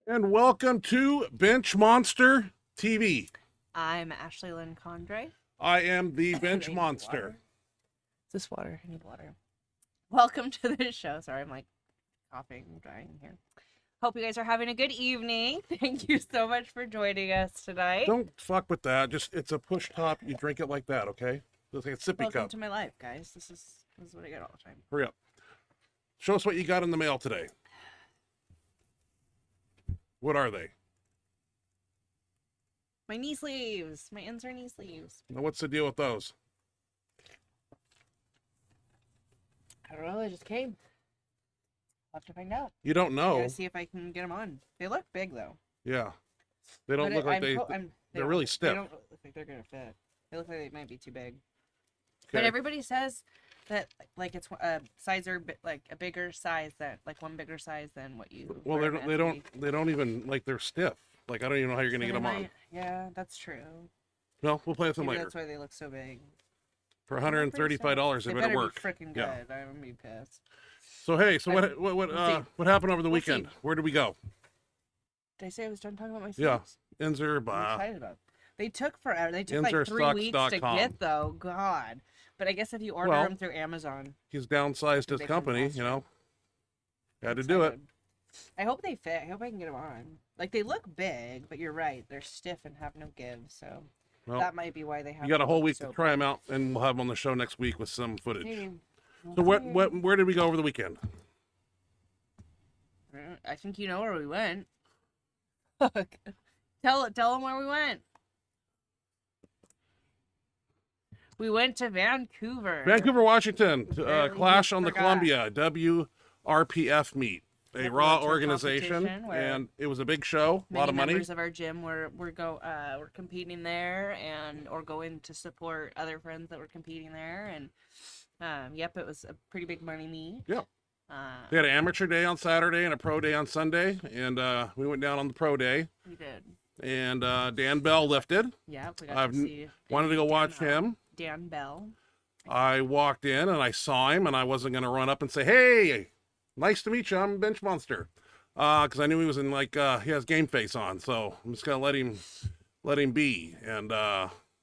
And welcome to Benchmonster TV. I'm Ashley Lynn Condre. I am the Bench I need Monster. water. Is this water? I need water. Welcome to the show. Sorry, I'm like coughing and drying here. Hope you guys are having a good evening. Thank you so much for joining us tonight. Don't fuck with that. It's a push top. You drink it like that, okay? Just like a sippy Welcome cup. to my life, guys. This is what I get all the time. Hurry up. Show us what you got in the mail today. What are they? My knee sleeves. My insert knee sleeves. Now, what's the deal with those? I don't know. They just came. I'll have to find out. You don't I know. gotta see if I can get them on. They look big though. Yeah. They don't But look like they they're don't- really They stiff. don't look like they're gonna fit. They look like they might be too big. Okay. But everybody says that like it's a size or like a bigger size that like one bigger size than what you. Well, wear in they don't even, like, they're stiff. Like, I don't even know how you're going to So get them they on. might- Yeah, that's true. No, we'll play with them Maybe later. that's why they look so big. For They're pretty $135, soft. they better be work. freaking good. Yeah. I'm gonna be pissed. So, hey, so I- what happened over the We'll see. weekend? Where did we go? Did I say I was done talking about my Yeah. sleeves? Inzer, I'm bah. excited about it. They took forever. They took like 3 weeks to InserSucks.com. get though. God. But I guess if you order Well, them through Amazon, He's downsized his Make them company, faster. you know. Had to I'm do it. excited. I hope they fit. I hope I can get them on. Like they look big, but you're right. They're stiff and have no give. So Well, that might be why they have. you got a to whole look week so to try them out, and we'll have them on the show next week with some footage. Maybe. So where did we go over the weekend? I think you know where we went. tell them where we went. We went to Vancouver. Vancouver, Washington, Barely Clash on the forgot. Columbia, WRPF meet, a Yep, we raw went to a organization, competition where and it was a big show, a lot Many of money. members of our gym were competing there or going to support other friends that were competing there, and yep, it was a pretty big money meet. Yeah. Uh, They had an amateur day on Saturday and a pro day on Sunday, and we went down on the pro day, we did. and Dan Bell lifted. Yeah, we got I've to see. Wanted to go watch him. Dan Bell. I walked in and I saw him, and I wasn't going to run up and say, "Hey, nice to meet you. I'm Bench Monster," because I knew he was in he has game face on, so I'm just gonna let him be. And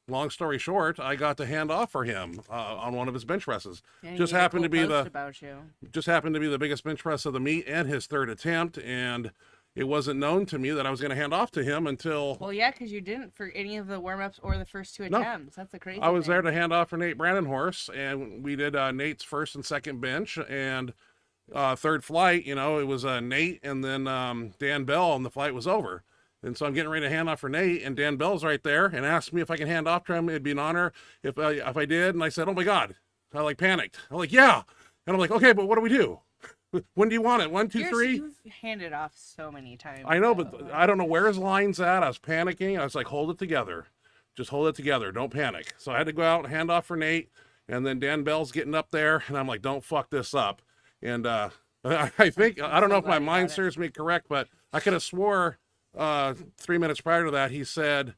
long story short, I got to hand off for him on one of his bench presses. Yeah, he Just made a happened to cool be post the about you. just happened to be the biggest bench press of the meet and his third attempt, and it wasn't known to me that I was going to hand off to him until Well, yeah, because you didn't for any of the warm-ups or the first two No. attempts. That's the crazy I was thing. there to hand off for Nate Brandonhorse, and we did Nate's first and second bench, and third flight, it was Nate and then Dan Bell, and the flight was over. And so I'm getting ready to hand off for Nate, and Dan Bell's right there and asked me if I can hand off to him. It'd be an honor if I did. And I said, "Oh my God." I panicked. I'm like, "Yeah." And I'm like, "Okay, but what do we do? When do you want it? 1, 2, 3? You've handed off so many times. I know, though. but I don't know where his line's at. I was panicking. I was like, "Hold it together. Just hold it together. Don't panic." So I had to go out and hand off for Nate, and then Dan Bell's getting up there, and I'm like, "Don't fuck this up." And I think, I don't know if my mind serves me correct, but I could have swore 3 minutes prior to that, he said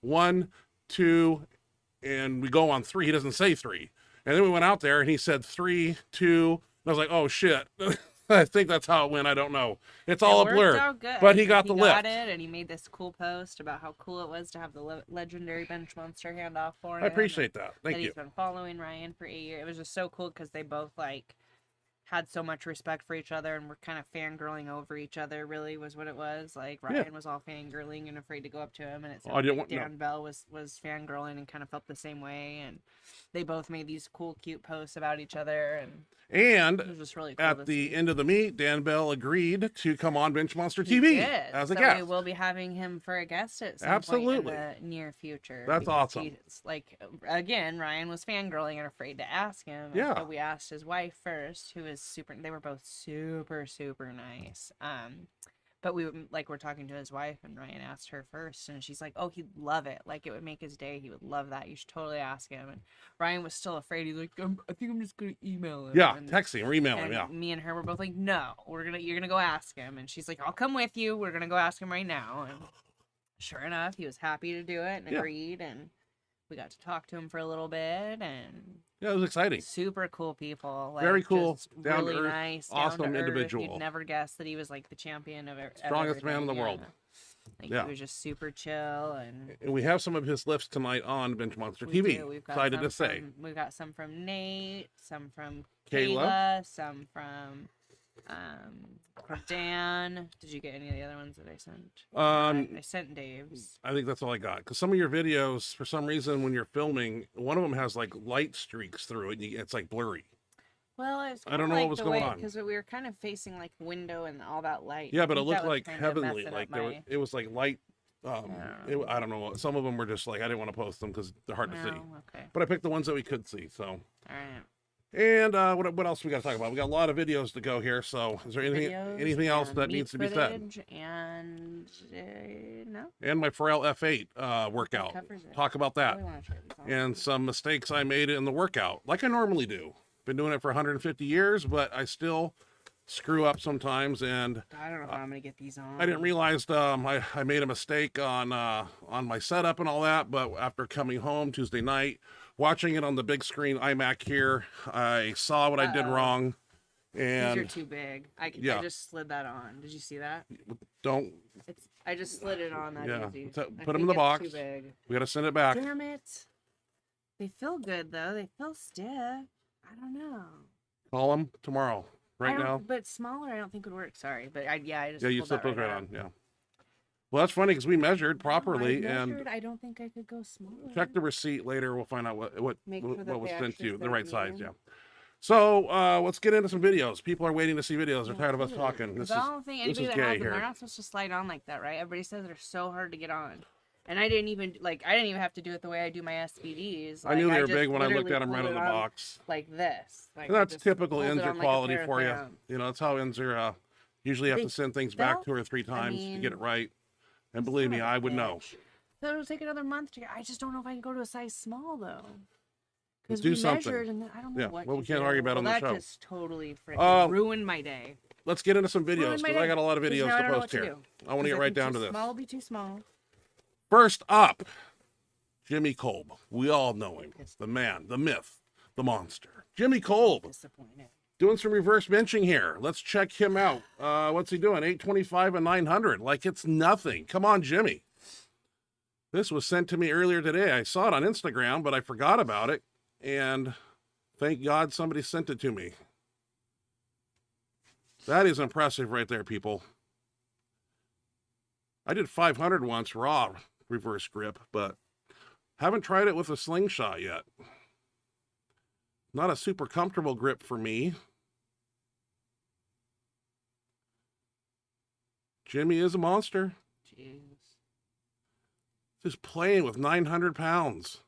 1, 2, and we go on 3. He doesn't say 3. And then we went out there and he said 3, 2. And I was like, "Oh shit." I think that's how it went. I don't know. It's all a It blur. worked out good. But he got the lift. Got it, and he made this cool post about how cool it was to have the legendary Bench Monster handoff for him. I appreciate that. That Thank you. he's been following Ryan for 8 years. It was just so cool because they both had so much respect for each other and were kind of fangirling over each other. Really, was what it was. Like Ryan was all fangirling and afraid to go up to him, and it Oh, I didn't sounded want- like no. Dan Bell was fangirling and kind of felt the same way. And they both made these cool, cute posts about each other, and And it was just really cool. at to the see. end of the meet, Dan Bell agreed to come on Benchmonster He TV did. as a So guest. we will be having him for a guest at some Absolutely. point in the near future. That's because awesome. he's, again, Ryan was fangirling and afraid to ask him. and Yeah. So we asked his wife first, who is super. They were both super, super nice. But we're talking to his wife, and Ryan asked her first, and she's like, "Oh, he'd love it. Like it would make his day. He would love that. You should totally ask him." And Ryan was still afraid. He's like, "I think I'm just gonna email him." Yeah, And, text him or email him. and Yeah. me and her were both like, "No, you're gonna go ask him." And she's like, "I'll come with you. We're gonna go ask him right now." And sure enough, he was happy to do it and Yeah. agreed. And we got to talk to him for a little bit, and Yeah, it was exciting. super cool people. Like, Very cool, just down to really earth, nice, awesome down to earth. individual. You'd never guess that he was like the champion of Strongest man in the everything, world. Like Yeah. he was just super chill, and we have some of his lifts tonight on Benchmonster we TV. do. We've got Excited some to say. we've got some from Nate, some from Kayla. Kayla, some from Dan. Did you get any of the other ones that I sent? I sent Dave's. I think that's all I got. Because some of your videos, for some reason, when you're filming, one of them has like light streaks through it. And it's like blurry. Well, it's I don't know what was going on. because we were kind of facing like window and all that light. Yeah, I but it think looked that was like kinda messing heavenly. up Like my- it was like light. I I don't know. Some of them were just like I didn't want to post them because they're hard to see. Oh, okay. But I picked the ones that we could see. So. All right. And what else we got to talk about? We got a lot of videos to go here. So is there anything else and that meat needs to be said? footage And no. And my Frail F8 workout. Covers it. Talk about that. Really wanna try these on. And some mistakes I made in the workout, like I normally do. Been doing it for 150 years, but I still screw up sometimes. And I don't know how I'm gonna get these on. I didn't realize I made a mistake on my setup and all that. But after coming home Tuesday night, watching it on the big screen iMac here, I saw what I did wrong. These And are too big. I just slid that on. Did you see that? don't, I just slid it on that yeah, easy. so I put them in think the it's box. Too big. We got to send it back. Damn it. They feel good though. They feel stiff. I don't know. Call them tomorrow. Right now. But smaller, I don't think would work. Sorry, but I just Yeah, you pulled slipped that those right out. on. Yeah. Well, that's funny because we measured properly and I don't think I could go smaller. check the receipt later. We'll find out what Make sure that was they sent to you, actually the right fit size. in. Yeah. So let's get into some videos. People are waiting to see videos. They're tired of us talking. This I is don't think this anybody is that gay has them, here. they're not supposed to slide on like that, right? Everybody says they're so hard to get on. And I didn't even have to do it the way I do my SPDs. I knew they were just big when I looked literally at them right pulled in the it on box. like this. Like, And I that's just typical pulled it Inzer on like a quality pair of for you. pants. You know, that's how Inzer usually have to send things back 2 or 3 times to get it right. And believe me, I would know. So it'll take another month to get. I just don't know if I can go to a size small though. Because Do we something. measured and I don't know Yeah, what. well, we to can't do. argue about it on the That show. just totally freaking ruined my day. Let's get into some videos Ruined my because I day. got a lot of 'Cause videos now I to don't know post what to here. do. I want to get right down to this. Small will be too small. First up, Jimmy Kolb. We all know him. The man, the myth, the monster. Jimmy Kolb. Disappointed. Doing some reverse benching here. Let's check him out. What's he doing? 825 and 900. Like it's nothing. Come on, Jimmy. This was sent to me earlier today. I saw it on Instagram, but I forgot about it. And thank God somebody sent it to me. That is impressive right there, people. I did 500 once raw reverse grip, but haven't tried it with a slingshot yet. Not a super comfortable grip for me. Jimmy is a monster. Jeez. Just playing with 900 pounds.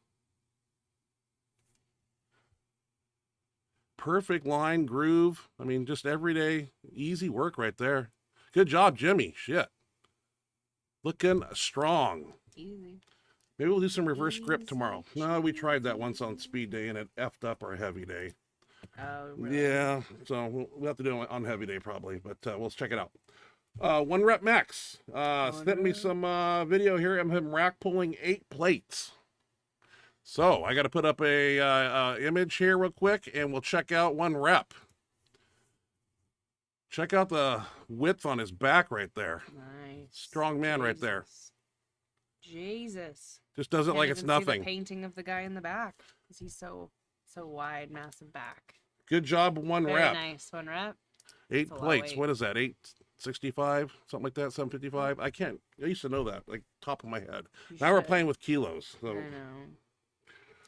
Perfect line, groove. I mean, just everyday, easy work right there. Good job, Jimmy. Shit. Looking strong. Easy. Maybe we'll do some reverse grip tomorrow. No, we tried that once on speed day and it effed up our heavy day. Oh, really? Yeah, so we'll have to do it on heavy day probably, but we'll check it out. 1 Rep Max sent me some video here of him rack pulling 8 plates. So I got to put up a image here real quick, and we'll check out 1 rep. Check out the width on his back right there. Nice. Strong man right there. Jesus. Just does it Can't like it's even see nothing. the painting of the guy in the back because he's so wide, massive back. Good job, 1 Very rep. nice. 1 rep. 8 That's a lot of plates. weight. What is that? 865, something like that. 755. I can't. I used to know that, like top of my head. You Now we're should. playing with kilos. I So, know.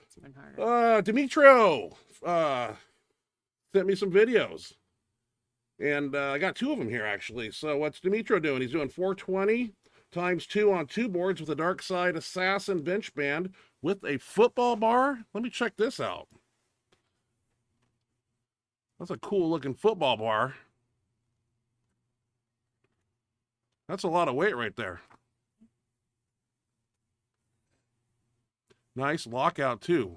It's even harder. Dimitro sent me some videos, and I got 2 of them here actually. So what's Dimitro doing? He's doing 420 times 2 on 2 boards with a Dark Side Assassin bench band with a football bar. Let me check this out. That's a cool looking football bar. That's a lot of weight right there. Nice lockout too.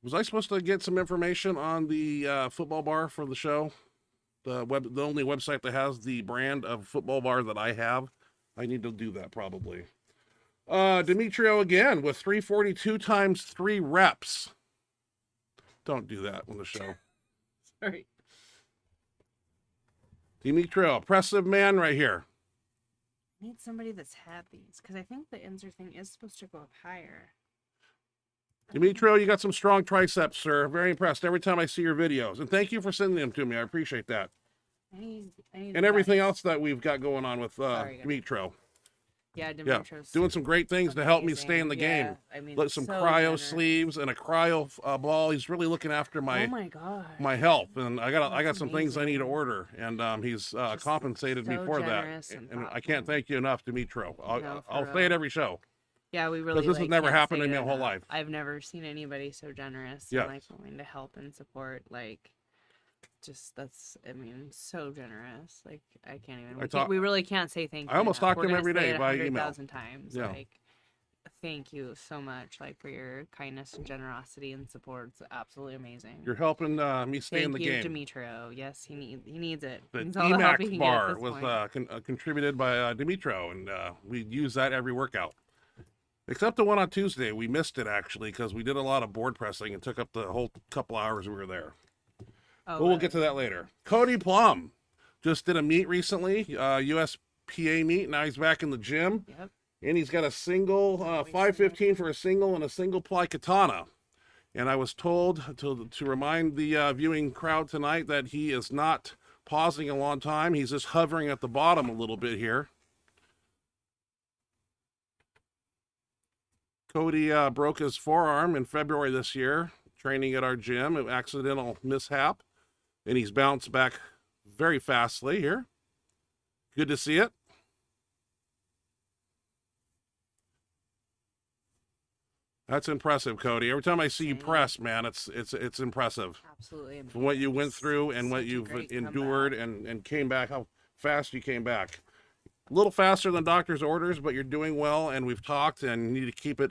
Was I supposed to get some information on the football bar for the show? The only website that has the brand of football bar that I have. I need to do that probably. Demetrio again with 342 times 3 reps. Don't do that on the show. Sorry. Demetrio, impressive man right here. I need somebody that's had these because I think the insert thing is supposed to go up higher. Demetrio, you got some strong triceps, sir. Very impressed every time I see your videos. And thank you for sending them to me. I appreciate that. I need And everything advice. else that we've got going on with Sorry, guys. Demetrio. Yeah, Yeah, Demetrio's doing some great things to help me stay in amazing. the Yeah, game. I mean, Like some so cryo generous. sleeves and a cryo ball. He's really looking after Oh my my god. my health, and I got That's some things I need to amazing. order, and he's Just compensated me so for that, generous and and I can't thoughtful. thank you enough, Demetrio. No, I'll for say it real. every show. Yeah, we really this has like, never can't happened say to me it my whole enough. life. I've never seen anybody so generous Yes. and like willing to help and support. Like, just that's, I mean, so generous. Like, I can't even. We really can't say thank you. I almost enough. talk to him every day We're gonna via say it email. 100,000 times. Yeah. Like, thank you so much, like, for your kindness and generosity and support. It's absolutely amazing. You're helping me stay in the game. Thank you, Demetrio. Yes, he needs it. The He needs all the help he Emacs can bar get at this was point. contributed by Demetrio, and we use that every workout. Except the one on Tuesday. We missed it, actually, because we did a lot of board pressing and took up the whole couple hours we were there. Oh, But we'll get to that later. Cody Plum just did a meet recently, USPA meet. Now he's back in the gym. Yep. And he's got a single 515 for a single and a single ply katana. And I was told to remind the viewing crowd tonight that he is not pausing a long time. He's just hovering at the bottom a little bit here. Cody broke his forearm in February this year, training at our gym, an accidental mishap, and he's bounced back very fastly here. Good to see it. That's impressive, Cody. Every time I see you press, man, it's impressive. Absolutely amazing. From what you went through and what Such a you've great endured comeback. and came back, how fast you came back. A little faster than doctor's orders, but you're doing well, and we've talked, and you need to keep it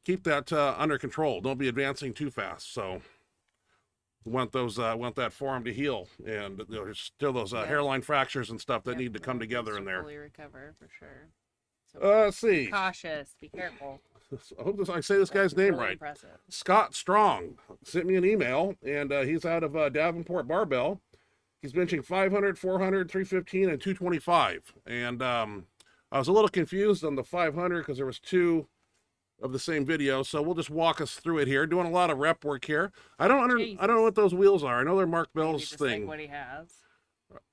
keep that under control. Don't be advancing too fast. So want that forearm to heal, and there's still those hairline fractures and stuff that need to come together in there. Fully recover for sure. So Let's see. cautious. Be careful. I hope I say this guy's name Really right. impressive. Scott Strong sent me an email, and he's out of Davenport Barbell. He's benching 500, 400, 315, and 225. And I was a little confused on the 500 because there was two of the same video. So we'll just walk us through it here. Doing a lot of rep work here. I don't know what those wheels are. I know they're Mark Maybe Bell's just thing. like what he has.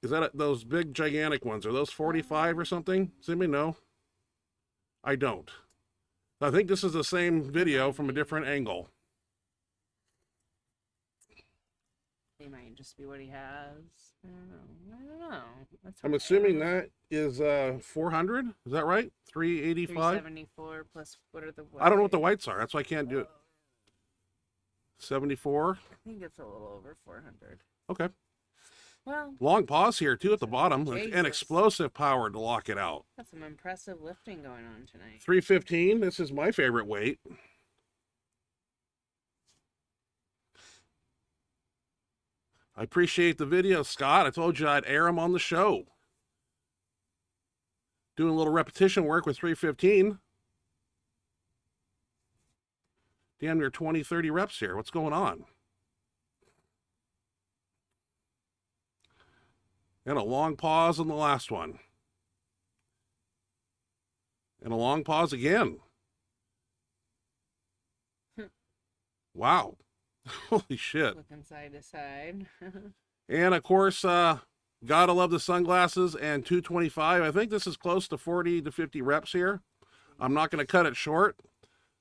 Is that those big gigantic ones? Are those 45 or something? Does anybody know? I don't. I think this is the same video from a different angle. He might just be what he has. I don't know. That's I'm okay. assuming that is 400. Is that right? 385. 374 plus what are the? I don't know what the whites are. That's why I can't do it. 74. I think it's a little over 400. Okay. Well, Long pause here too at the bottom, Jesus. and explosive power to lock it out. got some impressive lifting going on tonight. 315. This is my favorite weight. I appreciate the video, Scott. I told you I'd air them on the show. Doing a little repetition work with 315. Damn near 20, 30 reps here. What's going on? And a long pause on the last one. And a long pause again. Wow. Holy shit. Looking side to side. And of course, gotta love the sunglasses and 225. I think this is close to 40 to 50 reps here. I'm not going to cut it short.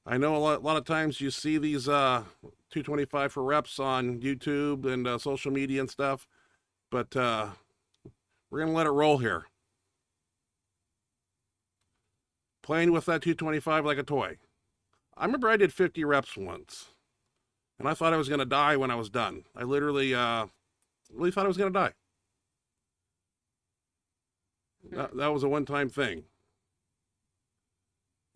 I know a lot of times you see these 225 for reps on YouTube and social media and stuff, but we're going to let it roll here. Playing with that 225 like a toy. I remember I did 50 reps once, and I thought I was going to die when I was done. I literally thought I was going to die. That was a one-time thing.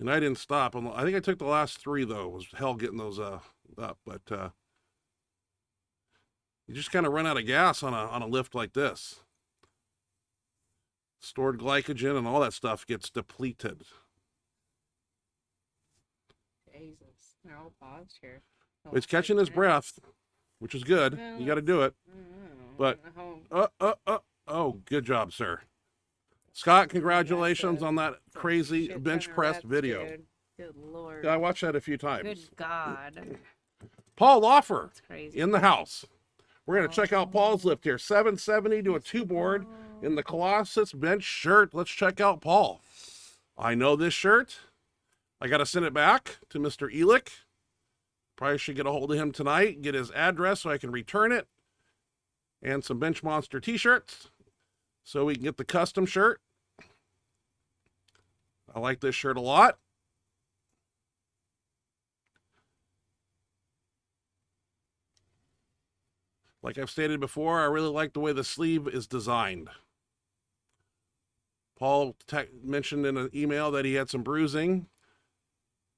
And I didn't stop. I think I took the last three, though. It was hell getting those up. But you just kind of run out of gas on a lift like this. Stored glycogen and all that stuff gets depleted. They're all paused here. He's catching his breath, which is good. You got to do it. But, oh, good job, sir. Scott, congratulations on that crazy bench press video. Dude. Good Lord. Yeah, I watched that a few times. Good God. Paul Loffer That's crazy. in the house. We're going to check out Paul's lift here. 770 to a 2-board in the Colossus bench shirt. Let's check out Paul. I know this shirt. I got to send it back to Mr. Elick. Probably should get a hold of him tonight, get his address so I can return it. And some Benchmonster t-shirts so we can get the custom shirt. I like this shirt a lot. Like I've stated before, I really like the way the sleeve is designed. Paul mentioned in an email that he had some bruising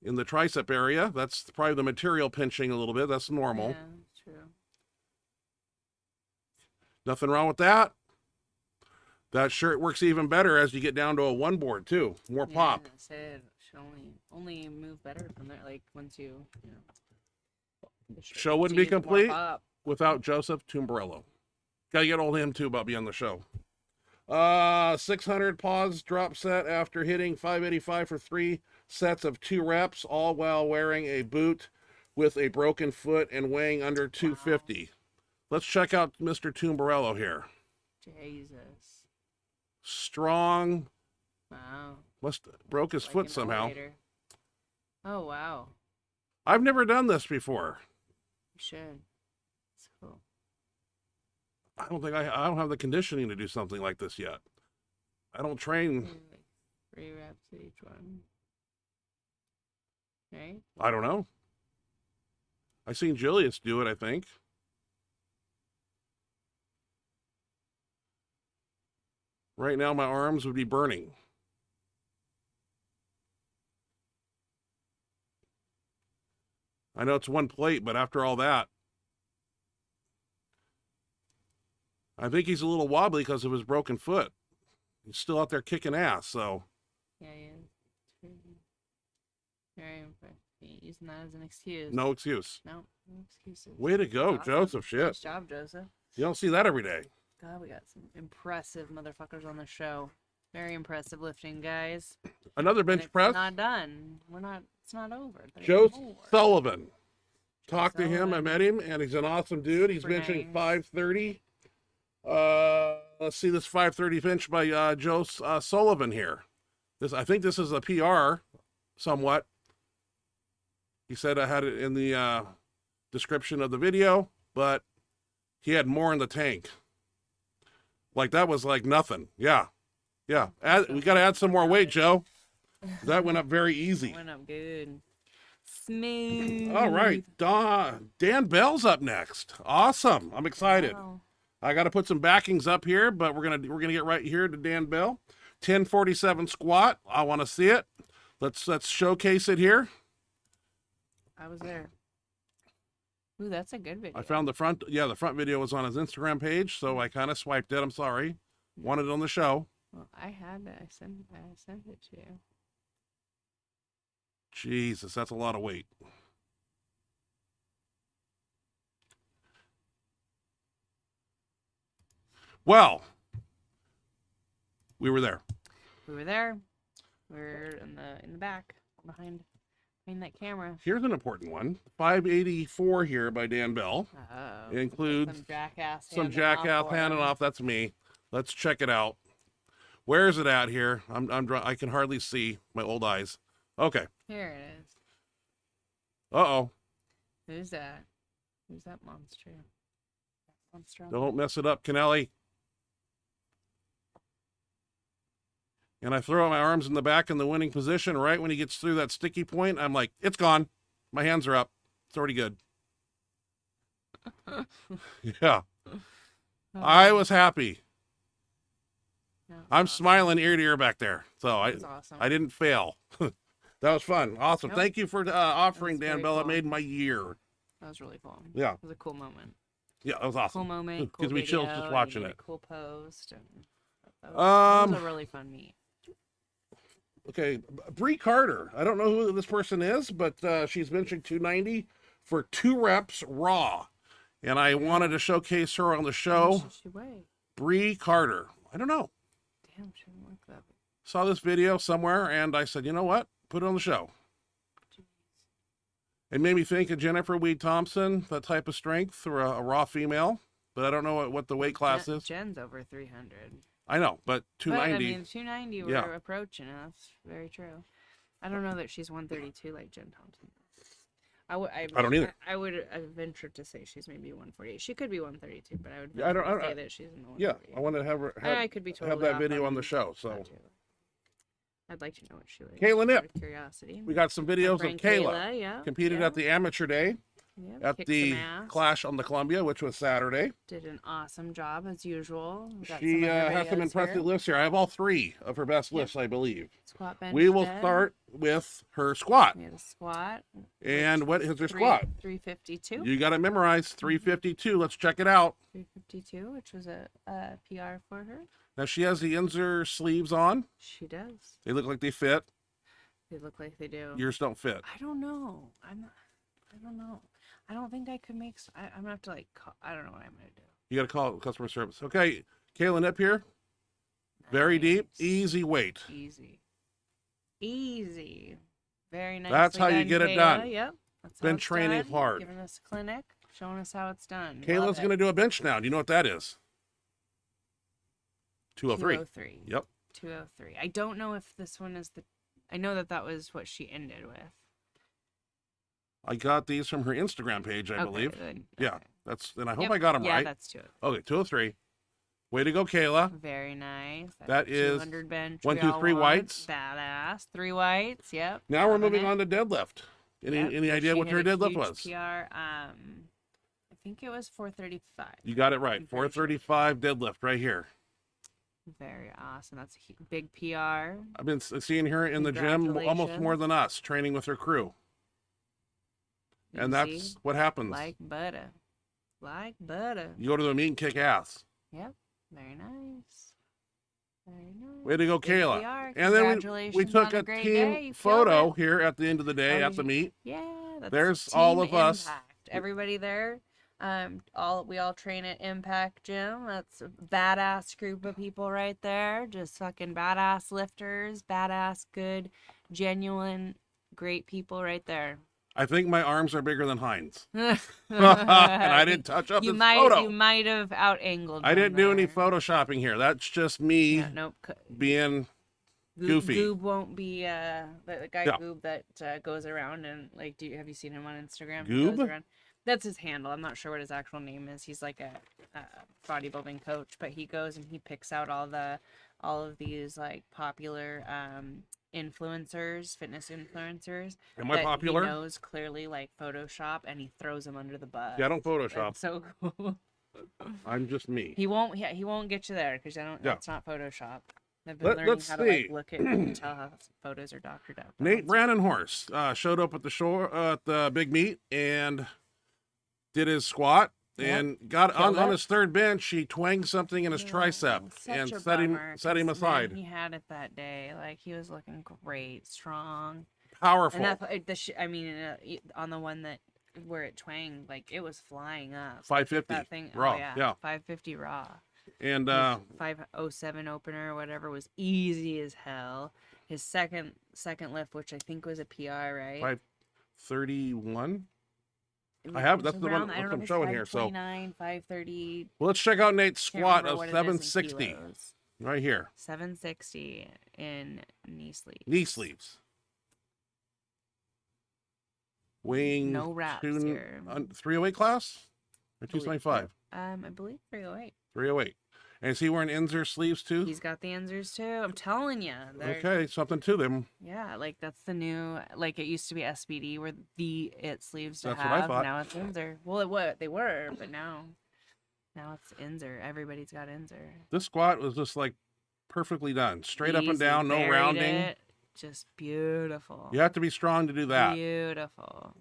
in the tricep area. That's probably the material pinching a little bit. That's normal. Yeah, true. Nothing wrong with that. That shirt works even better as you get down to a 1-board too. More pop. That's it. Should only move better from there. Like once you know. Show wouldn't be complete without Joseph Tumbarello. Gotta get hold of him too about being on the show. 600 pause drop set after hitting 585 for 3 sets of 2 reps, all while wearing a boot with a broken foot and weighing under 250. Wow. Let's check out Mr. Tumbarello here. Jesus. Strong. Wow. Must broke his foot somehow. Oh, wow. I've never done this before. You should. It's cool. I don't have the conditioning to do something like this yet. I don't train. 3 reps each one. Right? I don't know. I seen Julius do it, I think. Right now my arms would be burning. I know it's 1 plate, but after all that, I think he's a little wobbly because of his broken foot. He's still out there kicking ass, so. Yeah, he is. Very impressive. Using that as an excuse. No excuse. No excuses. Way to go, Awesome. Joseph. Shit. Nice job, Joseph. You don't see that every day. God, we got some impressive motherfuckers on the show. Very impressive lifting, guys. Another bench press. It's not done. It's not over. Joe Sullivan. Talked to him. I met him, and he's an awesome dude. He's benching 530. Let's see this 530 bench by Joe Sullivan here. I think this is a PR, somewhat. He said I had it in the description of the video, but he had more in the tank. Like that was like nothing. Yeah. We got to add some more weight, Joe. That went up very easy. Went up good. Smooth. All right. Dan Bell's up next. Awesome. I'm excited. Wow. I got to put some backings up here, but we're gonna get right here to Dan Bell. 1047 squat. I want to see it. Let's showcase it here. I was there. Ooh, that's a good video. I found the front. Yeah, the front video was on his Instagram page, so I kind of swiped it. I'm sorry. Wanted it on the show. Well, I had it. I sent it to you. Jesus, that's a lot of weight. Well, we were there. We were there. We're in the back behind that camera. Here's an important one. 584 here by Dan Bell. Oh, It includes some jackass handing off. That's me. Let's check it out. Where is it at here? I can hardly see my old eyes. Okay. Here it is. Uh-oh. Who's that? Who's that monster? Don't mess it up, Kennelly. And I throw my arms in the back in the winning position. Right when he gets through that sticky point, I'm like, it's gone. My hands are up. It's already good. Yeah. I was happy. I'm smiling ear to ear back there. So awesome. I didn't fail. That was fun. Awesome. Nope. Thank you for offering, Dan Bell. Cool. It made my year. That was really cool. Yeah. It was a cool moment. Yeah, it was awesome. Cool moment. Cool Gives me chills just watching it. Cool post. And that was a really fun meet. Okay, Bree Carter. I don't know who this person is, but she's benching 290 for 2 reps raw. And I wanted to showcase her on the How show. much does she weigh? Bree Carter. I don't know. Damn, she didn't look that. Saw this video somewhere, and I said, you know what? Put it on the show. Jeez. It made me think of Jennifer Weed Thompson, that type of strength, for a raw female. But I don't know what the weight class is. Jen's over 300. I know, but 290. But, I mean, 290 we're approaching. That's very true. I don't know that she's 132 like Jen Thompson. I don't either. I would venture to say she's maybe 148. She could be 132, but I would Yeah, I don't- say that she's in the 148. Yeah, I wanted to have her I could be totally have that off video on the show. So that too. I'd like to know what she was. Kayla Nip. Out of curiosity. we got some videos of Friend Kayla. yeah. Competed yeah. at the amateur day Yeah, at kicked the some ass. Clash on the Columbia, which was Saturday. Did an awesome job as usual. Got She some of her has some videos impressive here. lifts here. I have all 3 of her best Yep. lifts, I believe. Squat, bench, We will dead. start with her squat. We had a squat. And what is her squat? 352. You got it memorized. 352. Let's check it out. 352, which was a PR for her. Now she has the Inzer sleeves on. She does. They look like they fit. They look like they do. Yours don't fit. I don't know. I don't know. I don't think I could make. I'm gonna have to like. I don't know what I'm gonna do. You got to call customer service. Okay, Kayla Nip here. Very deep, Nice. easy weight. Easy. Very nice. That's how you get it done. Yep. That's how Been it's training done. hard. Giving us a clinic, showing us how it's done. Kayla's going to do a bench now. Do you know what that is? 203. 203. Yep. 203. I don't know if this one is the. I know that was what she ended with. I got these from her Instagram page, I Okay, believe. then- Yeah, okay. that's, and I hope Yep. I got them Yeah, right. that's 203. Okay, 203. Way to go, Kayla. Very nice. That's That is 200 bench. 1, we 2, all 3 want. whites. Badass. 3 whites. Yep. Now we're loving moving it. on to deadlift. Any Yep, any idea she what hit her a deadlift huge was? PR. I think it was 435. You got it right. I'm pretty sure. 435 deadlift right here. Very awesome. That's a big PR. I've been seeing her in the gym almost more than us, training with her crew. And You that's see? what happens. Like butter. Like butter. You go to the meet and kick ass. Yep. Very nice. Very nice. Way to go, Big Kayla. PR. And then we Congratulations took on a great team day. You killed photo it. here at the end of the day Oh, at did the you- meet. Yeah, that's There's Team all of us. Impact. Everybody there. We all train at Impact Gym. That's a badass group of people right there. Just fucking badass lifters, badass, good, genuine, great people right there. I think my arms are bigger than Heinz. And I didn't touch up You this might photo. you might have out angled. I didn't do any photo. photoshopping here. That's just me Yeah, nope. being goofy. Goob won't be the guy Yeah. Goob that goes around and like have you seen him on Instagram? He Goob? goes around- That's his handle. I'm not sure what his actual name is. He's like a bodybuilding coach, but he goes and he picks out all of these like popular influencers, fitness influencers. Am I popular? He knows clearly like Photoshop and he throws them under the bus. Yeah, I don't Photoshop. That's so cool. I'm just me. He won't get you there because I don't. Yeah. It's not Photoshop. I've been learning Let's how to like see. look at and tell how photos are doctored up. Nate Brandonhorst showed up at the shore at the big meet and did his squat Yep. and got on Killed it. his third bench. He twanged something in his tricep Such and a set him bummer, 'cause, man, aside. he had it that day. Like he was looking great, strong, Powerful. and on the one that where it twanged, like it was flying up. 550 That thing, raw. Oh, yeah, Yeah. 550 raw. And His 507 opener or whatever was easy as hell. His second lift, which I think was a PR, right? 531. It I have- was that's the one around- that's I don't know I'm if it's showing here, so- 529, 530. Well, let's check out Nate's Can't squat remember of what it is in 760 kilos. right here. 760 in knee sleeves. Knee sleeves. Weighing No wraps here. 308 class or Believe- 275? I believe 308. 308. And is he wearing Inzer sleeves too? He's got the Enzers too. I'm telling you. Okay, something to them. Yeah, like that's the new. Like it used to be SBD where it sleeves to That's what I have. thought. Now it's Enzer. Well, they were, but now it's Enzer. Everybody's got Enzer. This squat was just like perfectly done. Straight up and Easy, down, no buried rounding. it. Just beautiful. You have to be strong to do that. Beautiful.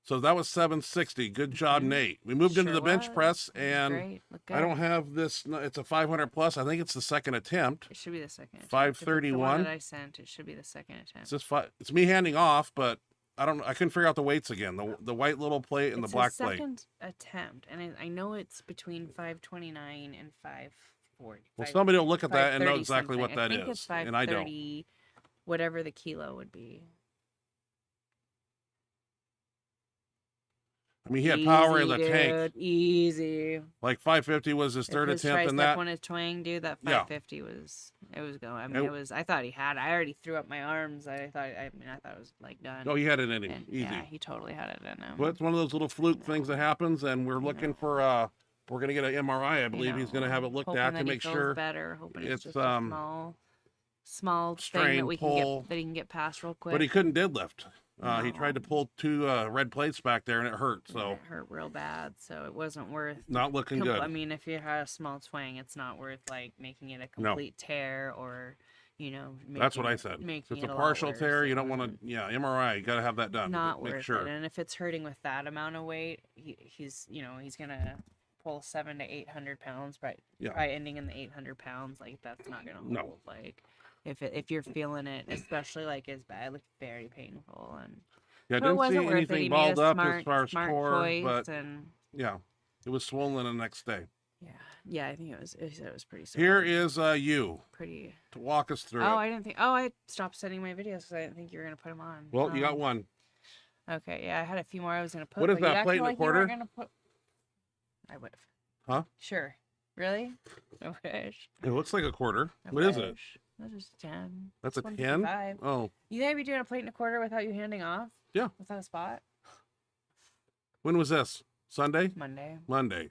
So that was 760. Good job, Nate. We moved into Sure the bench was. press, That was and great. Look I don't good. have this. No, it's a 500 plus. I think it's the second attempt. It should be the second attempt. 531. The one that I sent, it should be the second attempt. It's just it's me handing off, but I couldn't figure out the weights again. The white little plate and the black It's a plate. second attempt, and I know it's between 529 and 540. Well, somebody will look at that and know 530 exactly what something. that I think is, it's and I don't. 530, whatever the kilo would be. I mean, he had power in the Easy, tank. dude, easy. Like 550 was his third If his attempt, and that tricep when it's twang, dude, that Yeah. 550 was going. I mean, it was. I thought he had. I already threw up my arms. I thought it was like done. oh, he had it in him, And, easy. yeah, he totally had it in him. But it's one of those little fluke things that happens, and we're looking for we're gonna get an MRI. I believe he's gonna have it looked hoping at that to he make feels sure better. Hoping it's, it's just a small thing strain, that we pull. can get that he can get past real quick. But he couldn't deadlift. He No. tried to pull two red plates back there, and it hurt. And So it hurt real bad, so it wasn't worth. not looking good. I mean, if you had a small twang, it's not worth like making it a complete tear or, That's what I said. If it's a partial tear, you don't want to. Yeah, MRI. You got to have that done. Not Make worth sure. it. And if it's hurting with that amount of weight, he's gonna pull 700 to 800 pounds by ending in the 800 pounds. Like that's not gonna hold. No. Like if you're feeling it, especially like as bad, it looked very painful. And Yeah, I so it didn't wasn't see worth it. anything He balled made a up smart, as far as smart core, choice, but and yeah, it was swollen the next day. yeah, I think it was pretty. Here solid. is you Pretty. to walk us through Oh, it. I didn't think. Oh, I stopped sending my videos because I didn't think you were gonna put them on. Well, you got one. Okay, yeah, I had a few more I was gonna put. What is but you that, plate acted and a like you weren't quarter? gonna put... I would have. Huh? Sure. Really? I wish. It looks like a quarter. I What is it? wish. That's just a 10. That's a It's 10? 155. Oh, You think I'd be doing a plate and a quarter without you handing off? Yeah. Without a spot? when was this? Sunday? Monday, Monday.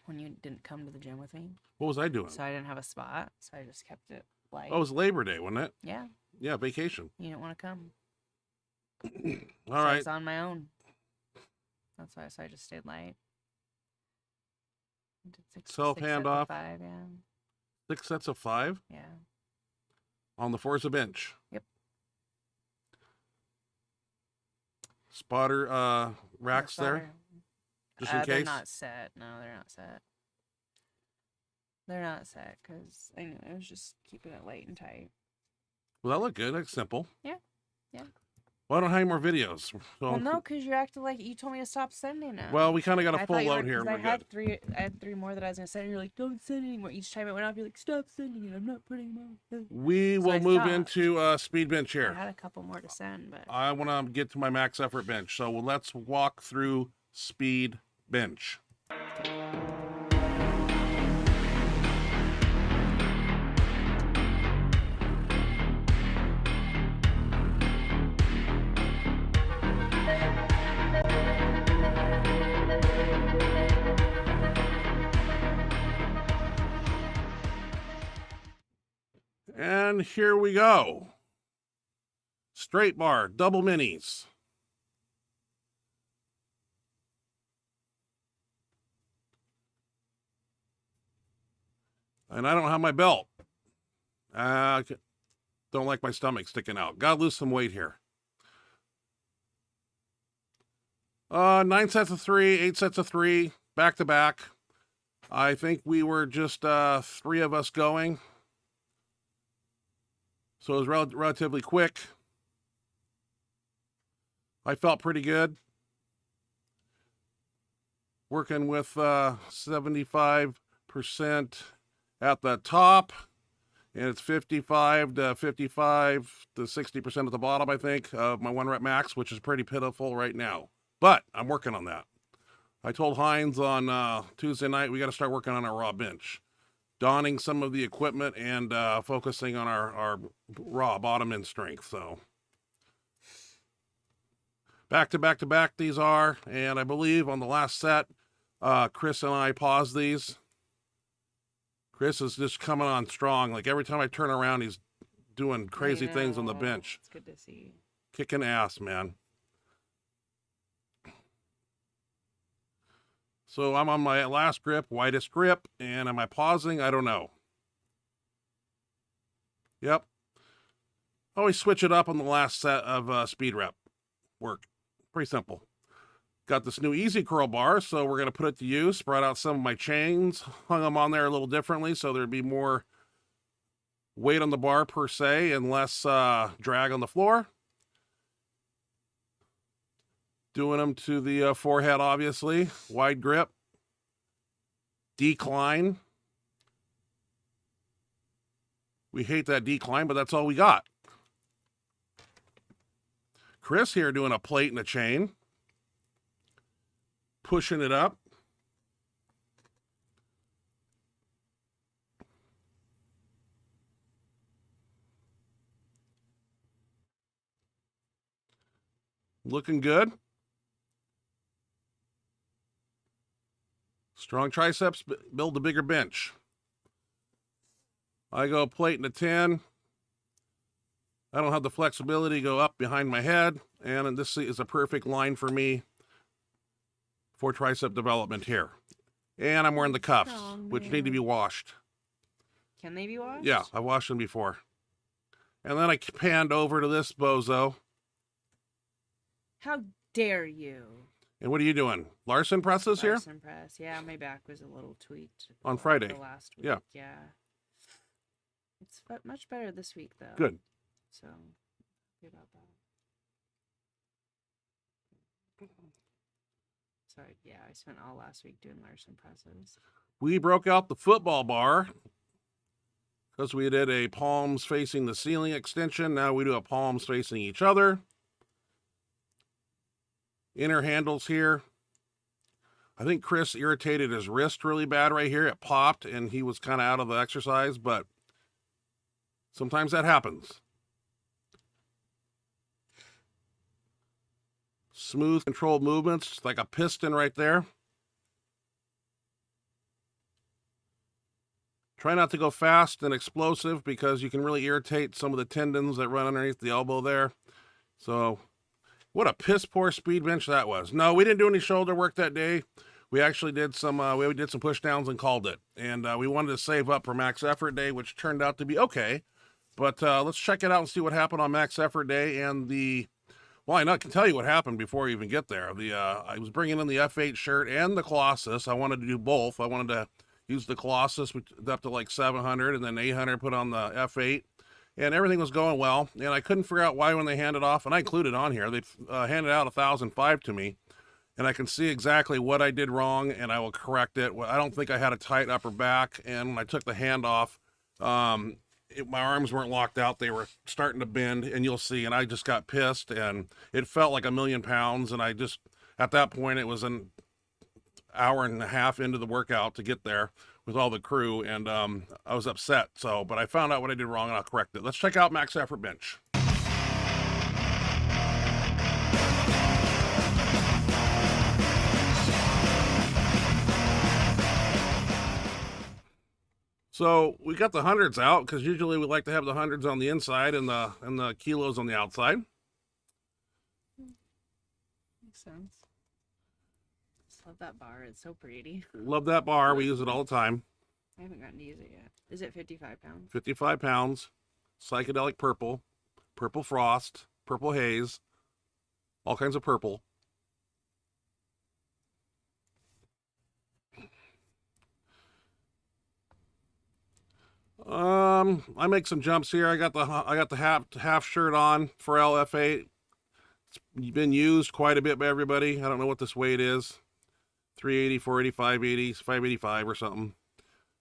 when you didn't come to the gym with me, What was I doing? so I didn't have a spot, so I just kept it light. Oh, it was Labor Day, wasn't it? Yeah, Yeah, vacation. you didn't want to come. All So I right. was on my own. That's why, so I just stayed light. Did Self sets of handoff. 5, yeah. 6 sets of 5 Yeah. on the Forza bench. Yep. Spotter racks there, just in They're case. not set. No, they're not set. They're not set because I knew I was just keeping it light and tight. Well, that looked good. That's simple. Yeah. Yeah. Well, I don't have any more videos. So, Well, no, because you acted like you told me to stop sending them. well, we kind of got I a thought full you were- load here. 'cause And I we're had good. I had 3 more that I was gonna send. And you're like, don't send anymore. Each time it went off, you're like, stop sending it. I'm not putting them on. We So will I move stopped. into speed bench I here. had a couple more to send, but I want to get to my max effort bench. So let's walk through speed bench. And here we go. Straight bar, double minis. And I don't have my belt. Don't like my stomach sticking out. Gotta lose some weight here. 9 sets of 3, 8 sets of 3, back to back. I think we were just 3 of us going. So it was relatively quick. I felt pretty good. Working with 75% at the top, and it's 55 to 60% at the bottom, I think, of my 1 rep max, which is pretty pitiful right now. But I'm working on that. I told Hines on Tuesday night we got to start working on our raw bench, donning some of the equipment and focusing on our raw bottom end strength. So back to back to back these are, and I believe on the last set, Chris and I paused these. Chris is just coming on strong. Like every time I turn around, he's doing crazy things on the bench. It's good to see. Kicking ass, man. So I'm on my last grip, widest grip, and am I pausing? I don't know. Yep. Always switch it up on the last set of speed rep work. Pretty simple. Got this new Easy Curl bar, so we're going to put it to use. Brought out some of my chains, hung them on there a little differently so there'd be more weight on the bar per se and less drag on the floor. Doing them to the forehead, obviously. Wide grip. Decline. We hate that decline, but that's all we got. Chris here doing a plate and a chain. Pushing it up. Looking good. Strong triceps build a bigger bench. I go plate and a 10. I don't have the flexibility to go up behind my head, and this is a perfect line for me for tricep development here. And I'm wearing the cuffs, which need to be washed. Can they be washed? Yeah, I've washed them before. And then I panned over to this bozo. How dare you? And what are you doing? Larson presses here? Larson press. Yeah, my back was a little tweaked. On Friday. The last week. Yeah. Yeah. It's much better this week, though. Good. So, happy about that. Sorry, yeah, I spent all last week doing Larson presses. We broke out the football bar because we did a palms facing the ceiling extension. Now we do a palms facing each other. Inner handles here. I think Chris irritated his wrist really bad right here. It popped and he was kind of out of the exercise, but sometimes that happens. Smooth, controlled movements, like a piston right there. Try not to go fast and explosive because you can really irritate some of the tendons that run underneath the elbow there. So, what a piss poor speed bench that was. No, we didn't do any shoulder work that day. We actually did some we did some push downs and called it. And we wanted to save up for max effort day, which turned out to be okay. But let's check it out and see what happened on max effort day. And well, I can tell you what happened before we even get there. I was bringing in the F8 shirt and the Colossus. I wanted to do both. I wanted to use the Colossus up to like 700 and then 800 put on the F8. And everything was going well, and I couldn't figure out why when they handed off, and I included on here, they handed out 1,005 to me, and I can see exactly what I did wrong, and I will correct it. I don't think I had a tight upper back, and when I took the hand off, my arms weren't locked out. They were starting to bend, and you'll see, and I just got pissed, and it felt like 1,000,000 pounds, and at that point, it was an hour and a half into the workout to get there with all the crew, and I was upset. But I found out what I did wrong, and I'll correct it. Let's check out max effort bench. So we got the hundreds out because usually we like to have the hundreds on the inside and the kilos on the outside. Makes sense. Love that bar. It's so pretty. Love that bar. We use it all the time. I haven't gotten to use it yet. Is it 55 pounds? 55 pounds. Psychedelic purple. Purple frost. Purple haze. All kinds of purple. I make some jumps here. I got the half shirt on for LF8. It's been used quite a bit by everybody. I don't know what this weight is. 380, 480, 580, 585 or something.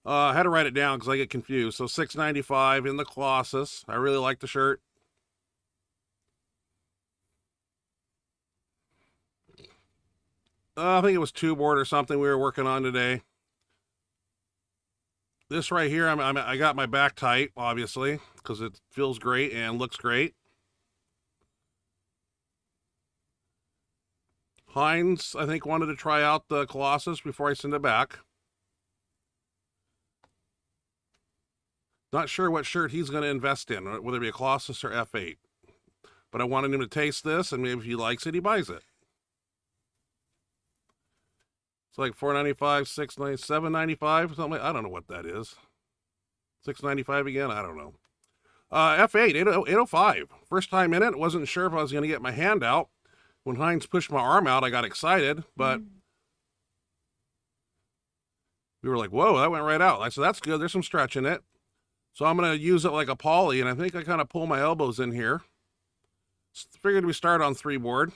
I had to write it down because I get confused. So 695 in the Colossus. I really like the shirt. I think it was two board or something we were working on today. This right here, I got my back tight, obviously, because it feels great and looks great. Hines, I think, wanted to try out the Colossus before I send it back. Not sure what shirt he's going to invest in, whether it be a Colossus or F8. But I wanted him to taste this, and maybe if he likes it, he buys it. It's like $4.95, $6.97, $7.95, something. I don't know what that is. $6.95 again. I don't know. F8 805. First time in it. Wasn't sure if I was going to get my hand out. when Heinz pushed my arm out, I got excited, but we were like, whoa, that went right out. I said, that's good. There's some stretch in it. So I'm going to use it like a poly, and I think I kind of pull my elbows in here. Figured we start on 3 board.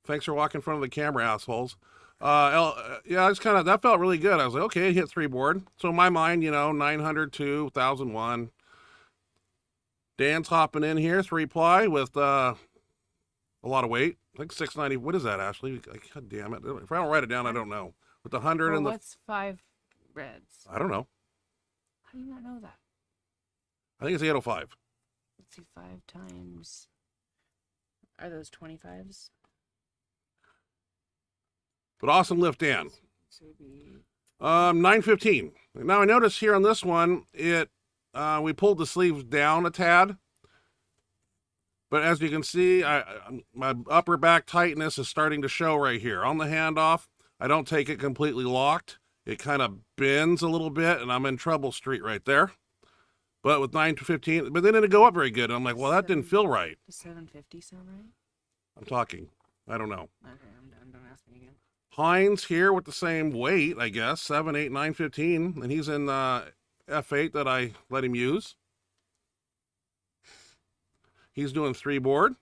Thanks for walking in front of the camera, assholes. Yeah, it's kind of, that felt really good. I was like, okay, hit 3 board. So in my mind, 902, 1001. Dan's hopping in here, 3-ply with a lot of weight. I think 690. What is that, Ashley? God damn it. If I don't write it down, I don't know. With the 100 and the... What's 5 reds? I don't know. How do you not know that? I think it's 805. Let's see, 5 times... Are those 25s? But awesome lift, Dan. 915. Now I notice here on this one, we pulled the sleeves down a tad. But as you can see, my upper back tightness is starting to show right here. On the handoff, I don't take it completely locked. It kind of bends a little bit, and I'm in trouble street right there. But with 915, but then it didn't go up very good. I'm like, well, that didn't feel right. Does 750 sound right? I'm talking. I don't know. Okay, I'm done. Don't ask me again. Heinz here with the same weight, I guess, 7, 8, 915, and he's in F8 that I let him use. He's doing 3 board.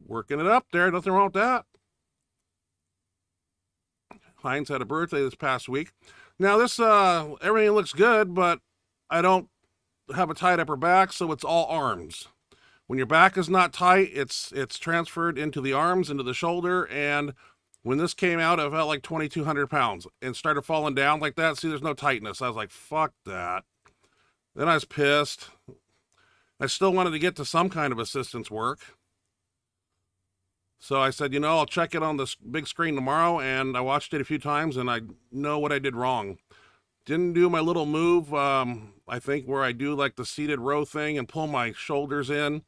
Working it up there, nothing wrong with that. Heinz had a birthday this past week. Now this, everything looks good, but I don't have a tight upper back, so it's all arms. When your back is not tight, it's transferred into the arms, into the shoulder, and when this came out, it felt like 2,200 pounds and started falling down like that. See, there's no tightness. I was like, fuck that. Then I was pissed. I still wanted to get to some kind of assistance work. So I said, I'll check it on this big screen tomorrow, and I watched it a few times, and I know what I did wrong. Didn't do my little move, I think, where I do like the seated row thing and pull my shoulders in.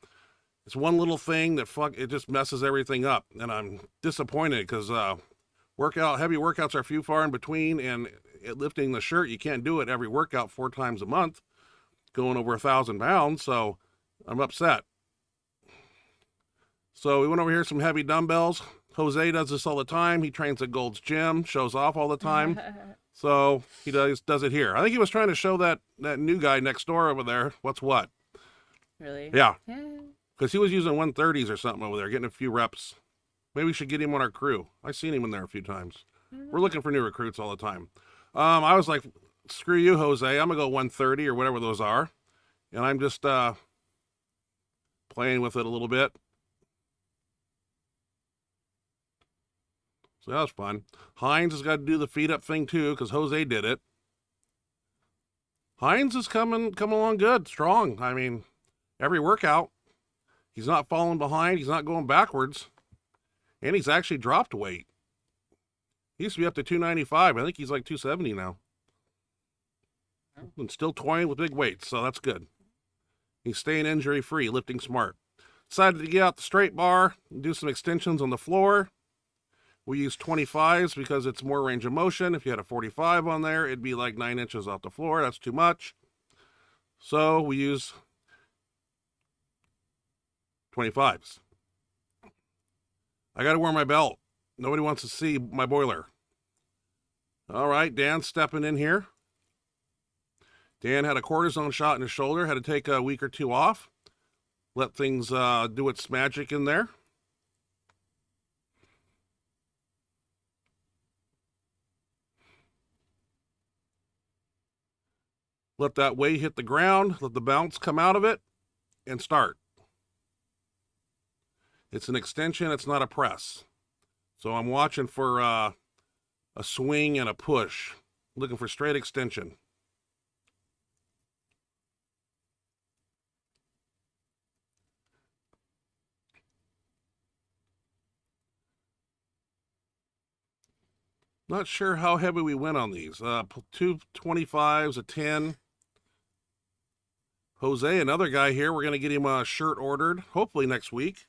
It's one little thing that it just messes everything up, and I'm disappointed because heavy workouts are few far in between, and lifting the shirt, you can't do it every workout 4 times a month, going over 1,000 pounds, so I'm upset. So we went over here, some heavy dumbbells. Jose does this all the time. He trains at Gold's Gym, shows off all the time. So he does it here. I think he was trying to show that new guy next door over there what's what. Really? Yeah. Because he was using 130s or something over there, getting a few reps. Maybe we should get him on our crew. I've seen him in there a few times. We're looking for new recruits all the time. I was like, screw you, Jose. I'm going to go 130 or whatever those are. And I'm just playing with it a little bit. So that was fun. Heinz has got to do the feet up thing too, because Jose did it. Heinz is coming along good, strong. I mean, every workout, he's not falling behind. He's not going backwards. And he's actually dropped weight. He used to be up to 295. I think he's like 270 now. And still toying with big weights, so that's good. He's staying injury-free, lifting smart. Decided to get out the straight bar and do some extensions on the floor. We use 25s because it's more range of motion. If you had a 45 on there, it'd be like 9 inches off the floor. That's too much. So we use 25s. I got to wear my belt. Nobody wants to see my boiler. All right, Dan's stepping in here. Dan had a cortisone shot in his shoulder, had to take a week or 2 off. Let things do its magic in there. Let that weight hit the ground, let the bounce come out of it, and start. It's an extension, it's not a press. So I'm watching for a swing and a push, looking for straight extension. Not sure how heavy we went on these. 2 25s, a 10. Jose, another guy here, we're going to get him a shirt ordered, hopefully next week,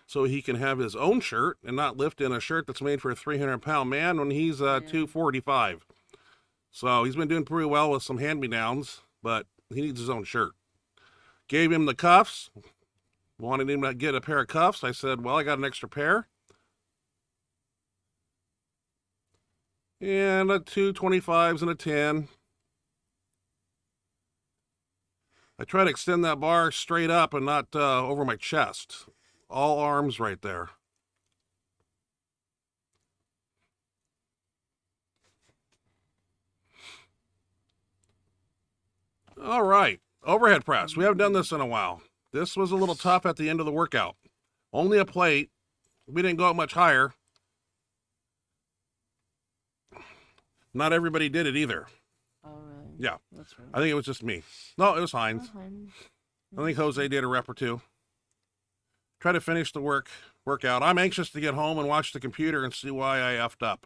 so he can have his own shirt and not lift in a shirt that's made for a 300-pound man when he's 245. So he's been doing pretty well with some hand-me-downs, but he needs his own shirt. Gave him the cuffs. Wanted him to get a pair of cuffs. I said, well, I got an extra pair. And a 225s and a 10. I try to extend that bar straight up and not over my chest. All arms right there. All right, overhead press. We haven't done this in a while. This was a little tough at the end of the workout. Only a plate. We didn't go up much higher. Not everybody did it either. Oh, really? Yeah. That's right. I think it was just me. No, it was Hines. I think Jose did a rep or two. Try to finish the workout. I'm anxious to get home and watch the computer and see why I effed up.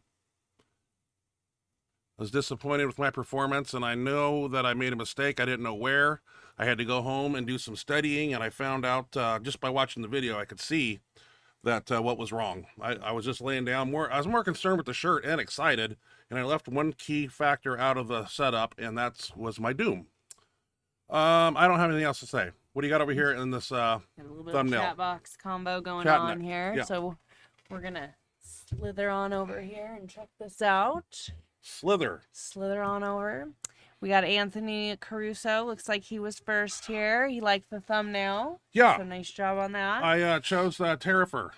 I was disappointed with my performance, and I know that I made a mistake. I didn't know where. I had to go home and do some studying, and I found out just by watching the video, I could see that what was wrong. I was just laying down more. I was more concerned with the shirt and excited, and I left one key factor out of the setup, and that was my doom. I don't have anything else to say. What do you got over here in this Got a little bit thumbnail? of chat box combo going Chat on net. here. Yeah. So we're gonna slither on over here and check this out. Slither. Slither on over. We got Anthony Caruso. Looks like he was first here. He liked the thumbnail. Yeah. So nice job on that. I chose Terrifer.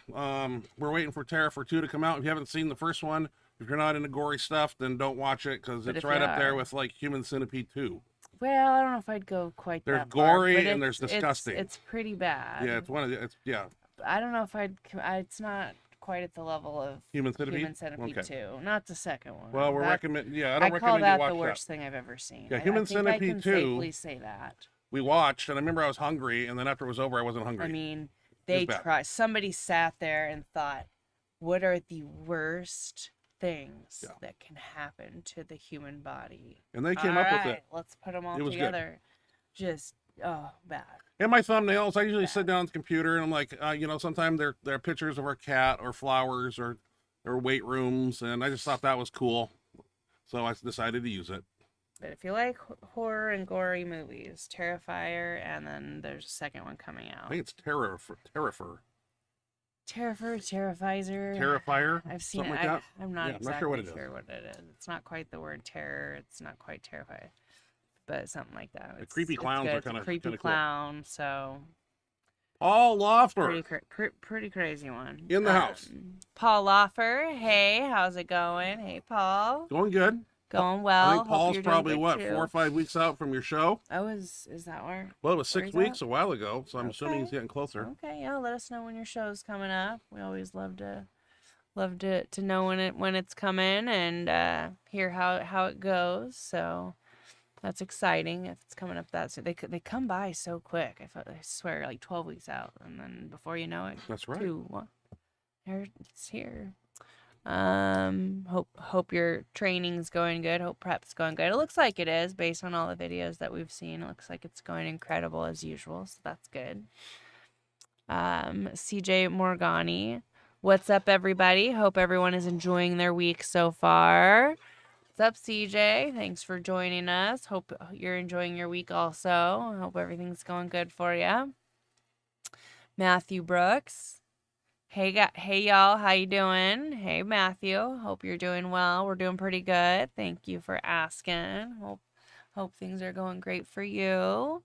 We're waiting for Terrifer 2 to come out. If you haven't seen the first one, if you're not into gory stuff, then don't watch it because But it's if right you up there are- with like Human Centipede 2. Well, I don't know if I'd go quite There's that far, gory but and there's disgusting. It's pretty bad. Yeah, it's one of the, it's, yeah. I don't know if it's not quite at the level of Human Centipede? Human Centipede Okay. 2. Not the second one. Well, we're That- recommend. Yeah, I I don't call recommend you that watch the worst thing I've ever seen. Yeah, I Human think I Centipede can 2. safely say that. We watched, and I remember I was hungry, and then after it was over, I wasn't hungry. I mean, It was bad. somebody sat there and thought, what are the worst things Yeah. that can happen to the human body? And they came up with it. Let's put them all It was good. together. Just, bad. And my thumbnails, I usually sit down at the computer, and I'm like, sometimes they're pictures of our cat or flowers or weight rooms, and I just thought that was cool, so I decided to use it. But if you like horror and gory movies, Terrifier, and then there's a second one coming I out. think it's Terrifier. Terrifier. I've seen something it. like that. I'm not Yeah, I'm exactly not sure what it is. what it is. It's not quite the word terror. It's not quite terrified, but something like that. The creepy clowns good. are It's a kinda creepy cool. clown. So Paul Loffer. pretty crazy one. In the house. Paul Loffer. Hey, how's it going? Hey, Paul. Going good. Going well. I think Hope Paul's you're doing probably good, what, too. 4 or 5 weeks out from your show. Oh, is that where? Well, it was Where 6 he's weeks at? a while ago, so I'm assuming he's Okay. getting closer. Okay, yeah. Let us know when your show's coming up. We always love to know when it's coming and hear how it goes. So that's exciting if it's coming up that soon. They come by so quick. I swear, like 12 weeks out, and then before you know it, That's right. 2, 1, it's here. Hope your training's going good. Hope prep's going good. It looks like it is based on all the videos that we've seen. It looks like it's going incredible as usual, so that's good. CJ Morgani, what's up, everybody? Hope everyone is enjoying their week so far. What's up, CJ? Thanks for joining us. Hope you're enjoying your week also. Hope everything's going good for you. Matthew Brooks. Hey y'all, how you doing? Hey Matthew, hope you're doing well. We're doing pretty good. Thank you for asking. Hope things are going great for you.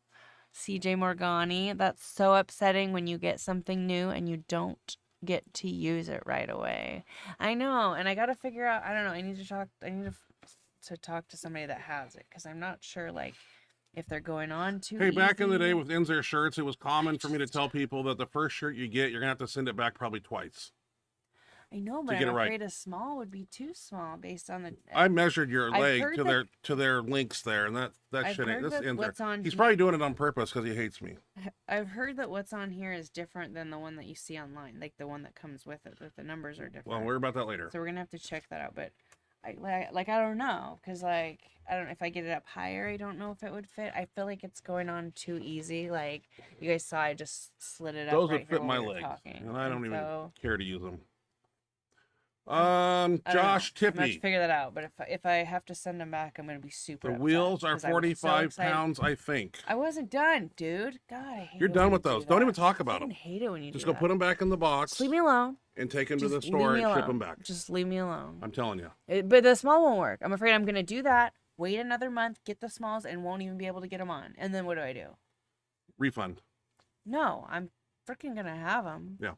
CJ Morgani, that's so upsetting when you get something new and you don't get to use it right away. I know, and I got to figure out, I don't know, I need to talk to somebody that has it because I'm not sure like if they're going on too Hey, back in the easy. day with Inzer shirts, it was common for me to tell people that the first shirt you get, you're going to have to send it back probably twice. I know, but get I'm it right. afraid a small would be too small based on the. I measured your I've leg heard to their links there, and that I've shit ain't. heard This that what's Inzer. on He's he- probably doing it on purpose because he hates me. I've heard that what's on here is different than the one that you see online, like the one that comes with it. That the numbers are different. Well, we'll worry about that later. So we're gonna have to check that out. But I don't know, cause like I don't know if I get it up higher. I don't know if it would fit. I feel like it's going on too easy. Like you guys saw, I just slid it up. Those right would here fit my while we were legs, talking. and I don't even so care to use them. I don't know. Josh I'm gonna have to Tippy. figure that out. But if I have to send him back, I'm gonna be super The upset wheels are 'cause I was so 45 excited. pounds, I think. I wasn't done, dude. God, I hate You're it when done you with do those. Don't even that. talk I about fucking them. hate it when you Just do go that. put them back in the Just box leave me alone. and take them to Just the leave store me and ship alone. them back. Just leave me alone. I'm telling you. But the small won't work. I'm afraid I'm gonna do that. Wait another month, get the smalls, and won't even be able to get them on. And then what do? Refund. No, I'm freaking gonna have them. Yeah.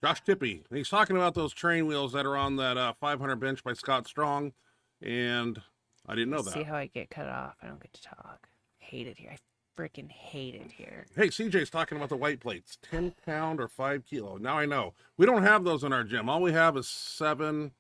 Josh Tippy. He's talking about those train wheels that are on that 500 bench by Scott Strong. And I didn't know that. See how I get cut off. I don't get to talk. Hate it here. I freaking hate it here. Hey, CJ's talking about the white plates. 10 pound or 5 kilo. Now I know. We don't have those in our gym. All we have is 7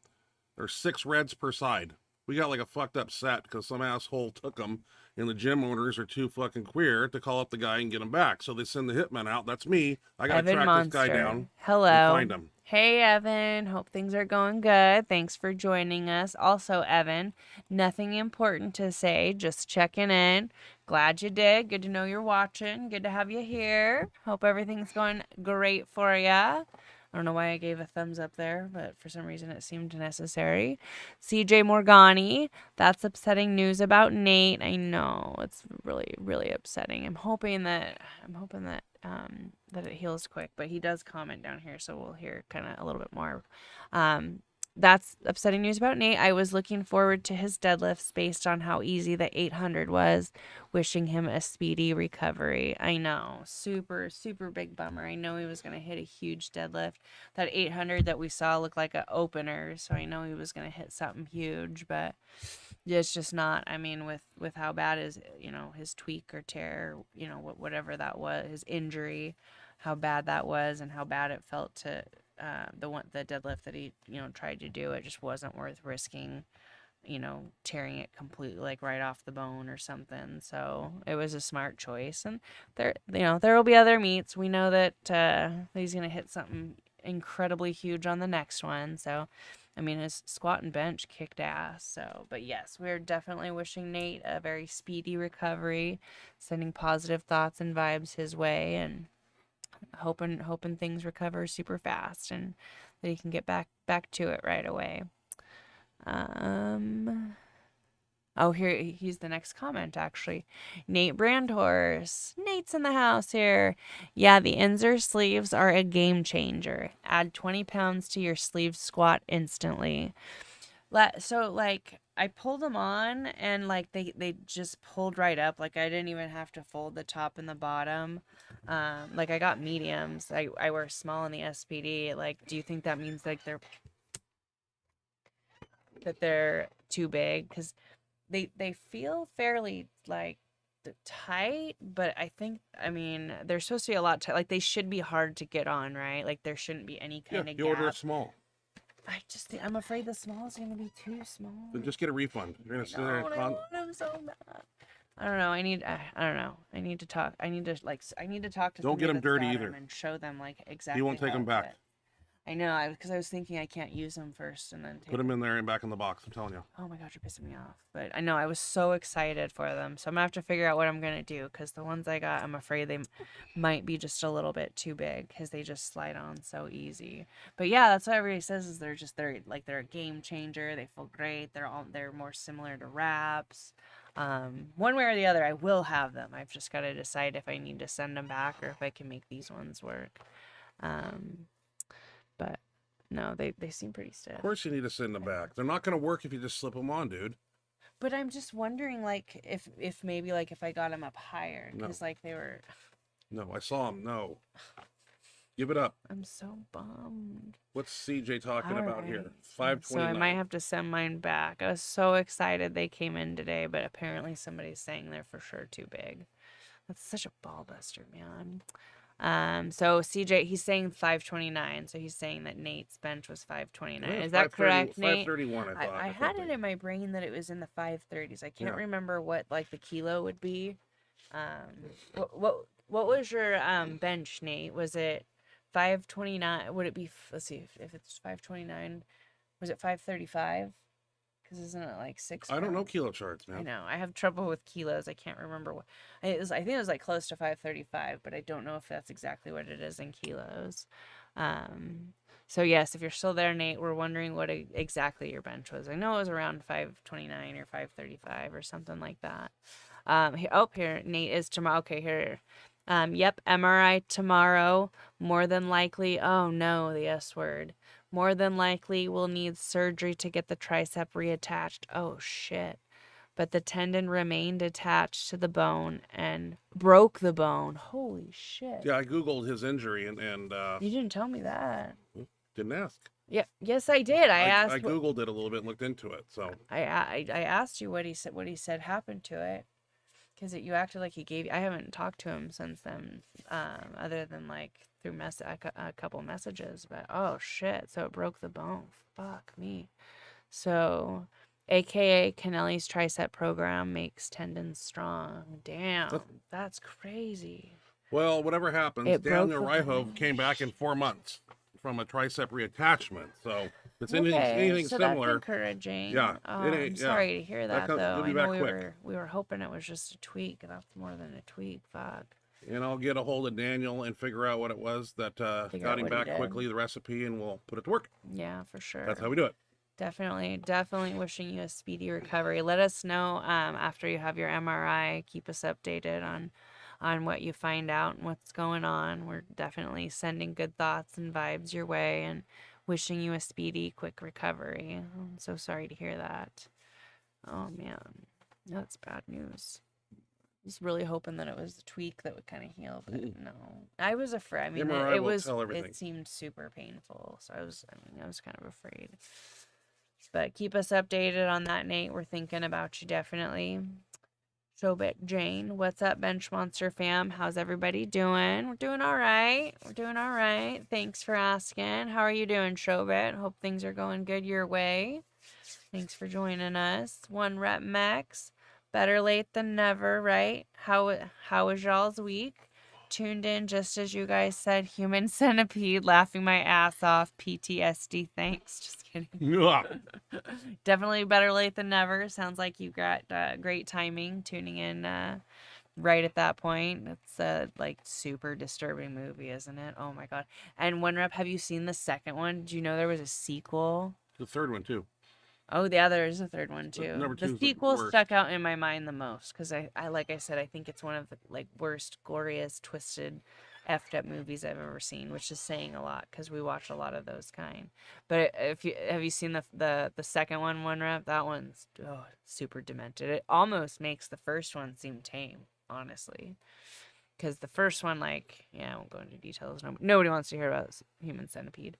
or 6 reds per side. We got like a fucked up set because some asshole took them, and the gym owners are too fucking queer to call up the guy and get him back. So they send the hitman out. That's me. I gotta Evan track Monster. this guy down. Hello. And find him. Hey, Evan. Hope things are going good. Thanks for joining us. Also, Evan, nothing important to say. Just checking in. Glad you did. Good to know you're watching. Good to have you here. Hope everything's going great for ya. I don't know why I gave a thumbs up there, but for some reason it seemed necessary. CJ Morgani, that's upsetting news about Nate. I know it's really, really upsetting. I'm hoping that that it heals quick, but he does comment down here, so we'll hear kind of a little bit more. That's upsetting news about Nate. I was looking forward to his deadlifts based on how easy the 800 was. Wishing him a speedy recovery. I know. Super, super big bummer. I know he was going to hit a huge deadlift. That 800 that we saw looked like an opener, so I know he was going to hit something huge, but it's just not. I mean, with how bad his tweak or tear, whatever that was, his injury, how bad that was and how bad it felt to the deadlift that he tried to do. It just wasn't worth risking tearing it completely like right off the bone or something. So it was a smart choice. And there will be other meets. We know that he's gonna hit something incredibly huge on the next one. So I mean, his squat and bench kicked ass. So, but yes, we're definitely wishing Nate a very speedy recovery, sending positive thoughts and vibes his way, and hoping things recover super fast and that he can get back to it right away. Oh, here he's the next comment actually. Nate Brandhorse. Nate's in the house here. Yeah, the Inzer sleeves are a game changer. Add 20 pounds to your sleeve squat instantly. So like I pulled them on and like they just pulled right up. Like I didn't even have to fold the top and the bottom. Like I got mediums. I wear small in the SPD. Like, do you think that means like they're too big? Because they feel fairly like tight, but I mean they're supposed to be a lot tight. Like they should be hard to get on, right? Like there shouldn't be any kind of you gap. order a small. I'm afraid the small is gonna be too small. Then just get a refund. You're gonna sit there and I want them so bad. I don't know. I don't know. I need to talk. I need to talk to. Don't get them dirty them either. and show them like exactly. He won't take them back. I know, because I was thinking I can't use them first and then put them in there and back in the box. I'm telling you. Oh my God, you're pissing me off. But I know I was so excited for them, so I'm gonna have to figure out what I'm gonna do because the ones I got, I'm afraid they might be just a little bit too big because they just slide on so easy. But yeah, that's what everybody says is they're a game changer. They feel great. They're more similar to wraps. One way or the other, I will have them. I've just got to decide if I need to send them back or if I can make these ones work. But no, they seem pretty stiff. Of course you need to send them back. They're not going to work if you just slip them on, dude. But I'm just wondering, like, if maybe, like, if I got them up higher. Because, like, they were... No, I saw them. No. Give it up. I'm so bummed. What's CJ talking about here? 529. So I might have to send mine back. I was so excited they came in today, but apparently somebody's saying they're for sure too big. That's such a ball buster, man. So CJ, he's saying 529. So he's saying that Nate's bench was 529. Is that correct, Nate? 531, I thought. I had it in my brain that it was in the 530s. I can't remember what like the kilo would be. What was your bench, Nate? Was it 529? Would it be? Let's see if it's 529. Was it 535? Because isn't it like 6? I don't know kilo charts, man. I know. I have trouble with kilos. I can't remember what. I think it was like close to 535, but I don't know if that's exactly what it is in kilos. So yes, if you're still there, Nate, we're wondering what exactly your bench was. I know it was around 529 or 535 or something like that. Here, Nate is tomorrow. Okay, here. Yep, MRI tomorrow. More than likely, oh no, the S word. More than likely, we'll need surgery to get the tricep reattached. Oh shit. But the tendon remained attached to the bone and broke the bone. Holy shit. Yeah, I Googled his injury and You didn't tell me that. didn't ask. Yeah, yes, I did. I asked. I Googled it a little bit and looked into it. So I asked you what he said. What he said happened to it, because you acted like he gave. I haven't talked to him since then, other than like through a couple messages. But oh shit! So it broke the bone. Fuck me. So, AKA Kennelly's tricep program makes tendons strong. Damn, that's crazy. well, whatever happens, It broke Daniel the Ryhove bone. came back in 4 months from a tricep reattachment. So if it's Okay, anything so similar, that's encouraging. Yeah, Oh, it I'm ain't- yeah. sorry to hear that, comes- though. it'll I be know back quick. we were hoping it was just a tweak. That's more than a tweak. Fuck. and I'll get a hold of Daniel and figure out what it was that Figure got out him what he back did. quickly, the recipe, and we'll put it to work. Yeah, for sure. That's how we do it. Definitely wishing you a speedy recovery. Let us know after you have your MRI. Keep us updated on what you find out and what's going on. We're definitely sending good thoughts and vibes your way and wishing you a speedy, quick recovery. I'm so sorry to hear that. Oh man, that's bad news. I was really hoping that it was a tweak that would kind of heal, but no. I was afraid. I mean, MRI it will was. tell everything. It seemed super painful, so I was kind of afraid. But keep us updated on that, Nate. We're thinking about you definitely. Showbit Jane, what's up, Benchmonster fam? How's everybody doing? We're doing all right. Thanks for asking. How are you doing, Showbit? Hope things are going good your way. Thanks for joining us. One Rep Max. Better late than never, right? How was y'all's week? Tuned in just as you guys said human centipede, laughing my ass off. PTSD, thanks. Just kidding. Yeah. Definitely better late than never. Sounds like you got great timing tuning in right at that point. It's a like super disturbing movie, isn't it? Oh my god. And One Rep, have you seen the second one? Did you know there was a sequel? The third one too. Oh, yeah, there is a third one too. Number two The is the sequel worst. stuck out in my mind the most because I like I said, I think it's one of the like worst, glorious, twisted, effed up movies I've ever seen, which is saying a lot because we watch a lot of those kind. But if you have you seen the second one, One Rep? That one's super demented. It almost makes the first one seem tame, honestly. Because the first one, like, yeah, I won't go into details. Nobody wants to hear about Human Centipede.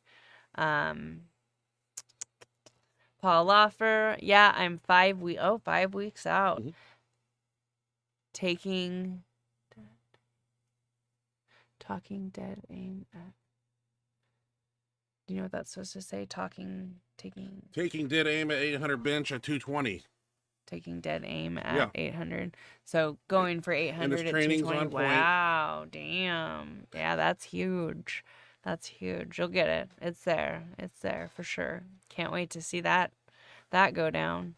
Paul Loffer, yeah, I'm 5 weeks out. Mm-hmm. Talking dead aim at. Do you know what that's supposed to say? Taking dead aim at 800 bench at 220. Taking dead aim at Yeah. 800. So going for 800 his at training's 220. on point. Wow, damn. Yeah, that's huge. That's huge. You'll get it. It's there. It's there for sure. Can't wait to see that go down.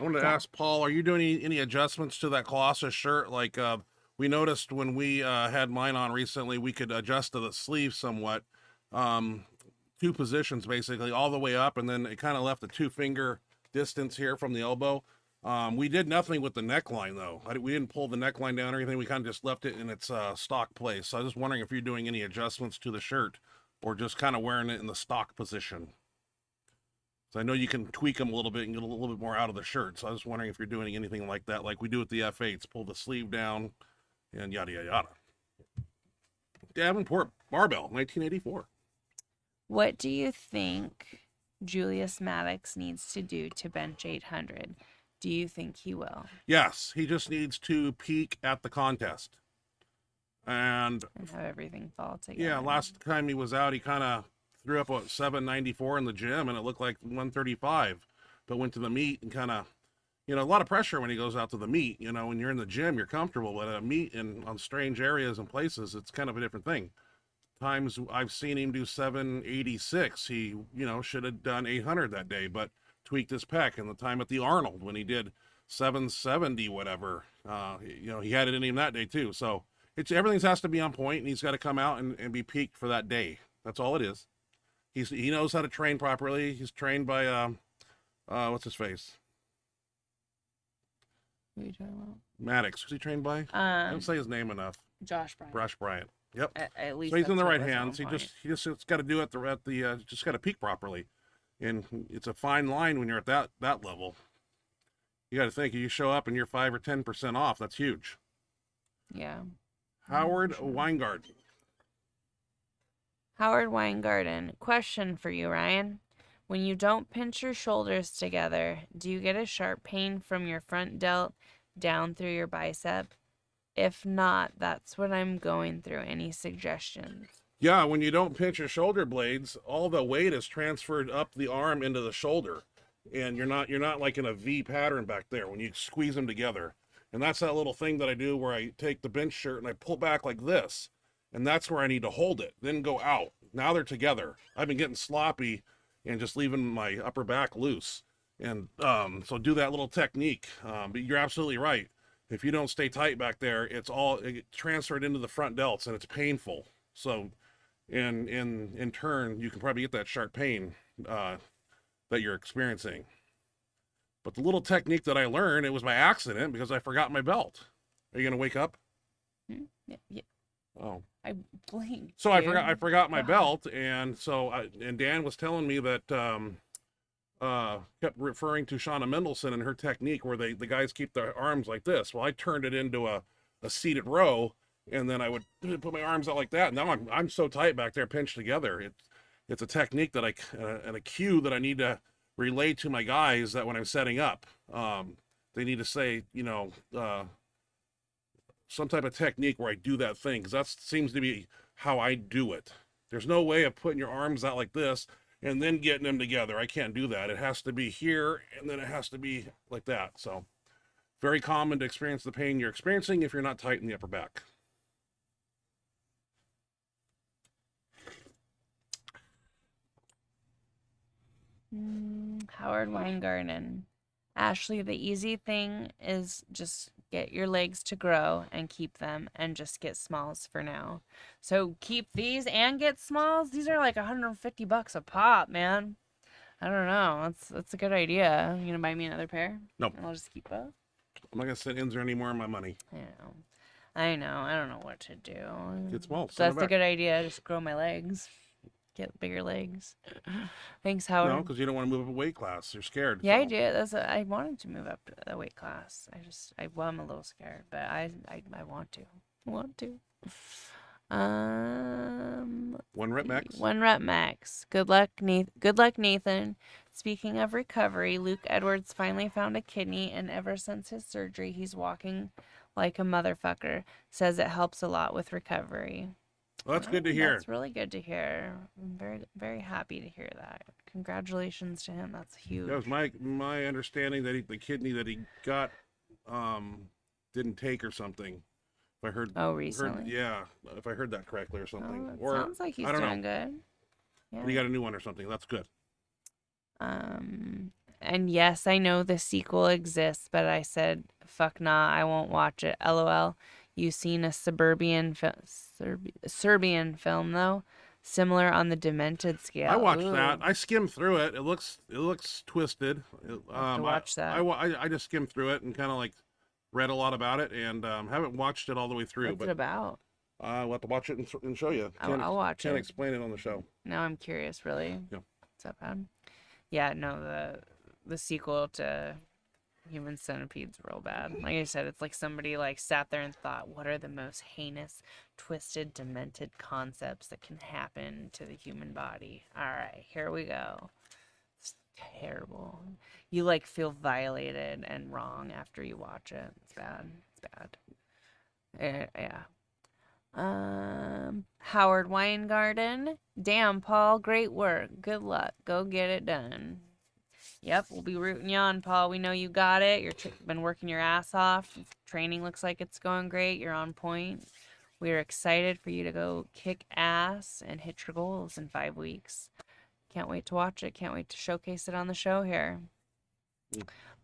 I wanted to ask Paul, are you doing any adjustments to that Colossus shirt? Like we noticed when we had mine on recently, we could adjust to the sleeve somewhat. 2 positions basically all the way up, and then it kind of left a 2-finger distance here from the elbow. We did nothing with the neckline though. We didn't pull the neckline down or anything. We kind of just left it in its stock place. So I was just wondering if you're doing any adjustments to the shirt or just kind of wearing it in the stock position. So I know you can tweak them a little bit and get a little bit more out of the shirt. So I was wondering if you're doing anything like that, like we do with the F8s, pull the sleeve down and yada, yada, yada. Davenport Barbell, 1984. What do you think Julius Maddox needs to do to bench 800? Do you think he will? Yes, he just needs to peak at the contest. And have everything fall together. yeah, last time he was out, he kind of threw up at 794 in the gym, and it looked like 135. But went to the meet and kind of, a lot of pressure when he goes out to the meet. When you're in the gym, you're comfortable, but at a meet and on strange areas and places, it's kind of a different thing. Times I've seen him do 786. He, should have done 800 that day, but tweaked his pec. And the time at the Arnold when he did 770, whatever, he had it in him that day too. So everything has to be on point, and he's got to come out and be peaked for that day. That's all it is. He knows how to train properly. He's trained by what's his face? What are you talking about? Maddox. Who's he trained by? I don't say his name enough. Josh Bryant. Josh Bryant. Yep. At least So he's in the that's right what it was at hands. one He just got to do it at the just got to peak properly, and it's a fine line when you're at that level. You got to think you show up and you're 5 or 10% off. That's huge. Yeah. Howard Weingart. Howard Weingarten. Question for you, Ryan. When you don't pinch your shoulders together, do you get a sharp pain from your front delt down through your bicep? If not, that's what I'm going through. Any suggestions? Yeah, when you don't pinch your shoulder blades, all the weight is transferred up the arm into the shoulder, and you're not like in a V pattern back there when you squeeze them together. And that's that little thing that I do where I take the bench shirt and I pull back like this, and that's where I need to hold it, then go out. Now they're together. I've been getting sloppy and just leaving my upper back loose, and so do that little technique. But you're absolutely right. If you don't stay tight back there, it transferred into the front delts, and it's painful. So, in turn, you can probably get that sharp pain that you're experiencing. But the little technique that I learned, it was by accident because I forgot my belt. Are you gonna wake up? Yeah. Oh. I blinked. So dude. I forgot my belt, and and Dan was telling me that kept referring to Shauna Mendelson and her technique where the guys keep their arms like this. Well, I turned it into a seated row, and then I would put my arms out like that. Now I'm so tight back there, pinched together. It's a technique that and a cue that I need to relay to my guys that when I'm setting up, they need to say, some type of technique where I do that thing, because that seems to be how I do it. There's no way of putting your arms out like this and then getting them together. I can't do that. It has to be here, and then it has to be like that. So very common to experience the pain you're experiencing if you're not tight in the upper back. Howard Weingarten. Ashley, the easy thing is just get your legs to grow and keep them and just get smalls for now. So keep these and get smalls. These are like $150 a pop, man. I don't know. That's a good idea. You gonna buy me another pair? Nope. I'll just keep both. I'm not gonna send Inzer any more of my money. I know. I don't know what to do. Get small. So that's a good idea. Just grow my legs. Get bigger legs. Thanks, Howard. No, because you don't want to move up a weight class. You're scared. Yeah, so. I do. I wanted to move up the weight class. I'm a little scared, but I want to. One rep max. 1 rep max. Good luck, Nathan. Speaking of recovery, Luke Edwards finally found a kidney, and ever since his surgery, he's walking like a motherfucker. Says it helps a lot with recovery. Well, that's good to hear. That's really good to hear. I'm very, very happy to hear that. Congratulations to him. That's huge. That was my understanding that the kidney that he got didn't take or something. If I heard. Oh, recently. If I heard that correctly or something. Or sounds like he's doing good. Yeah. But he got a new one or something. That's good. And yes, I know the sequel exists, but I said, fuck nah, I won't watch it. LOL. You seen a Serbian film though, similar on the demented scale. I watched that. I skimmed through it. It looks twisted. To watch that. I just skimmed through it and kind of like read a lot about it, and haven't watched it all the way through. What's it about? We'll have to watch it and show you. I'll watch it. Can't explain it on the show. Now I'm curious. Really? Yeah. Is that bad? Yeah. No. The sequel to Human Centipede's real bad. Like I said, it's like somebody like sat there and thought, what are the most heinous, twisted, demented concepts that can happen to the human body? All right, here we go. It's terrible. You like feel violated and wrong after you watch it. It's bad. Yeah. Howard Weingarten. Damn, Paul, great work. Good luck. Go get it done. Yep, we'll be rooting you on, Paul. We know you got it. You've been working your ass off. Training looks like it's going great. You're on point. We're excited for you to go kick ass and hit your goals in 5 weeks. Can't wait to watch it. Can't wait to showcase it on the show here.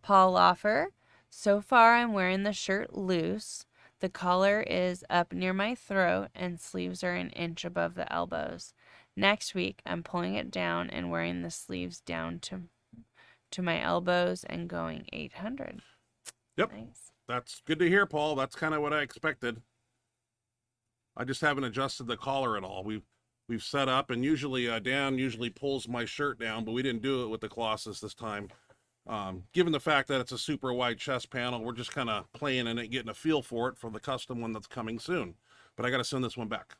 Paul Loffer. So far, I'm wearing the shirt loose. The collar is up near my throat and sleeves are an inch above the elbows. Next week, I'm pulling it down and wearing the sleeves down to my elbows and going 800. Yep. Nice. That's good to hear, Paul. That's kind of what I expected. I just haven't adjusted the collar at all. We've set up, and usually Dan usually pulls my shirt down, but we didn't do it with the Colossus this time. Given the fact that it's a super wide chest panel, we're just kind of playing in it, getting a feel for it for the custom one that's coming soon. But I got to send this one back.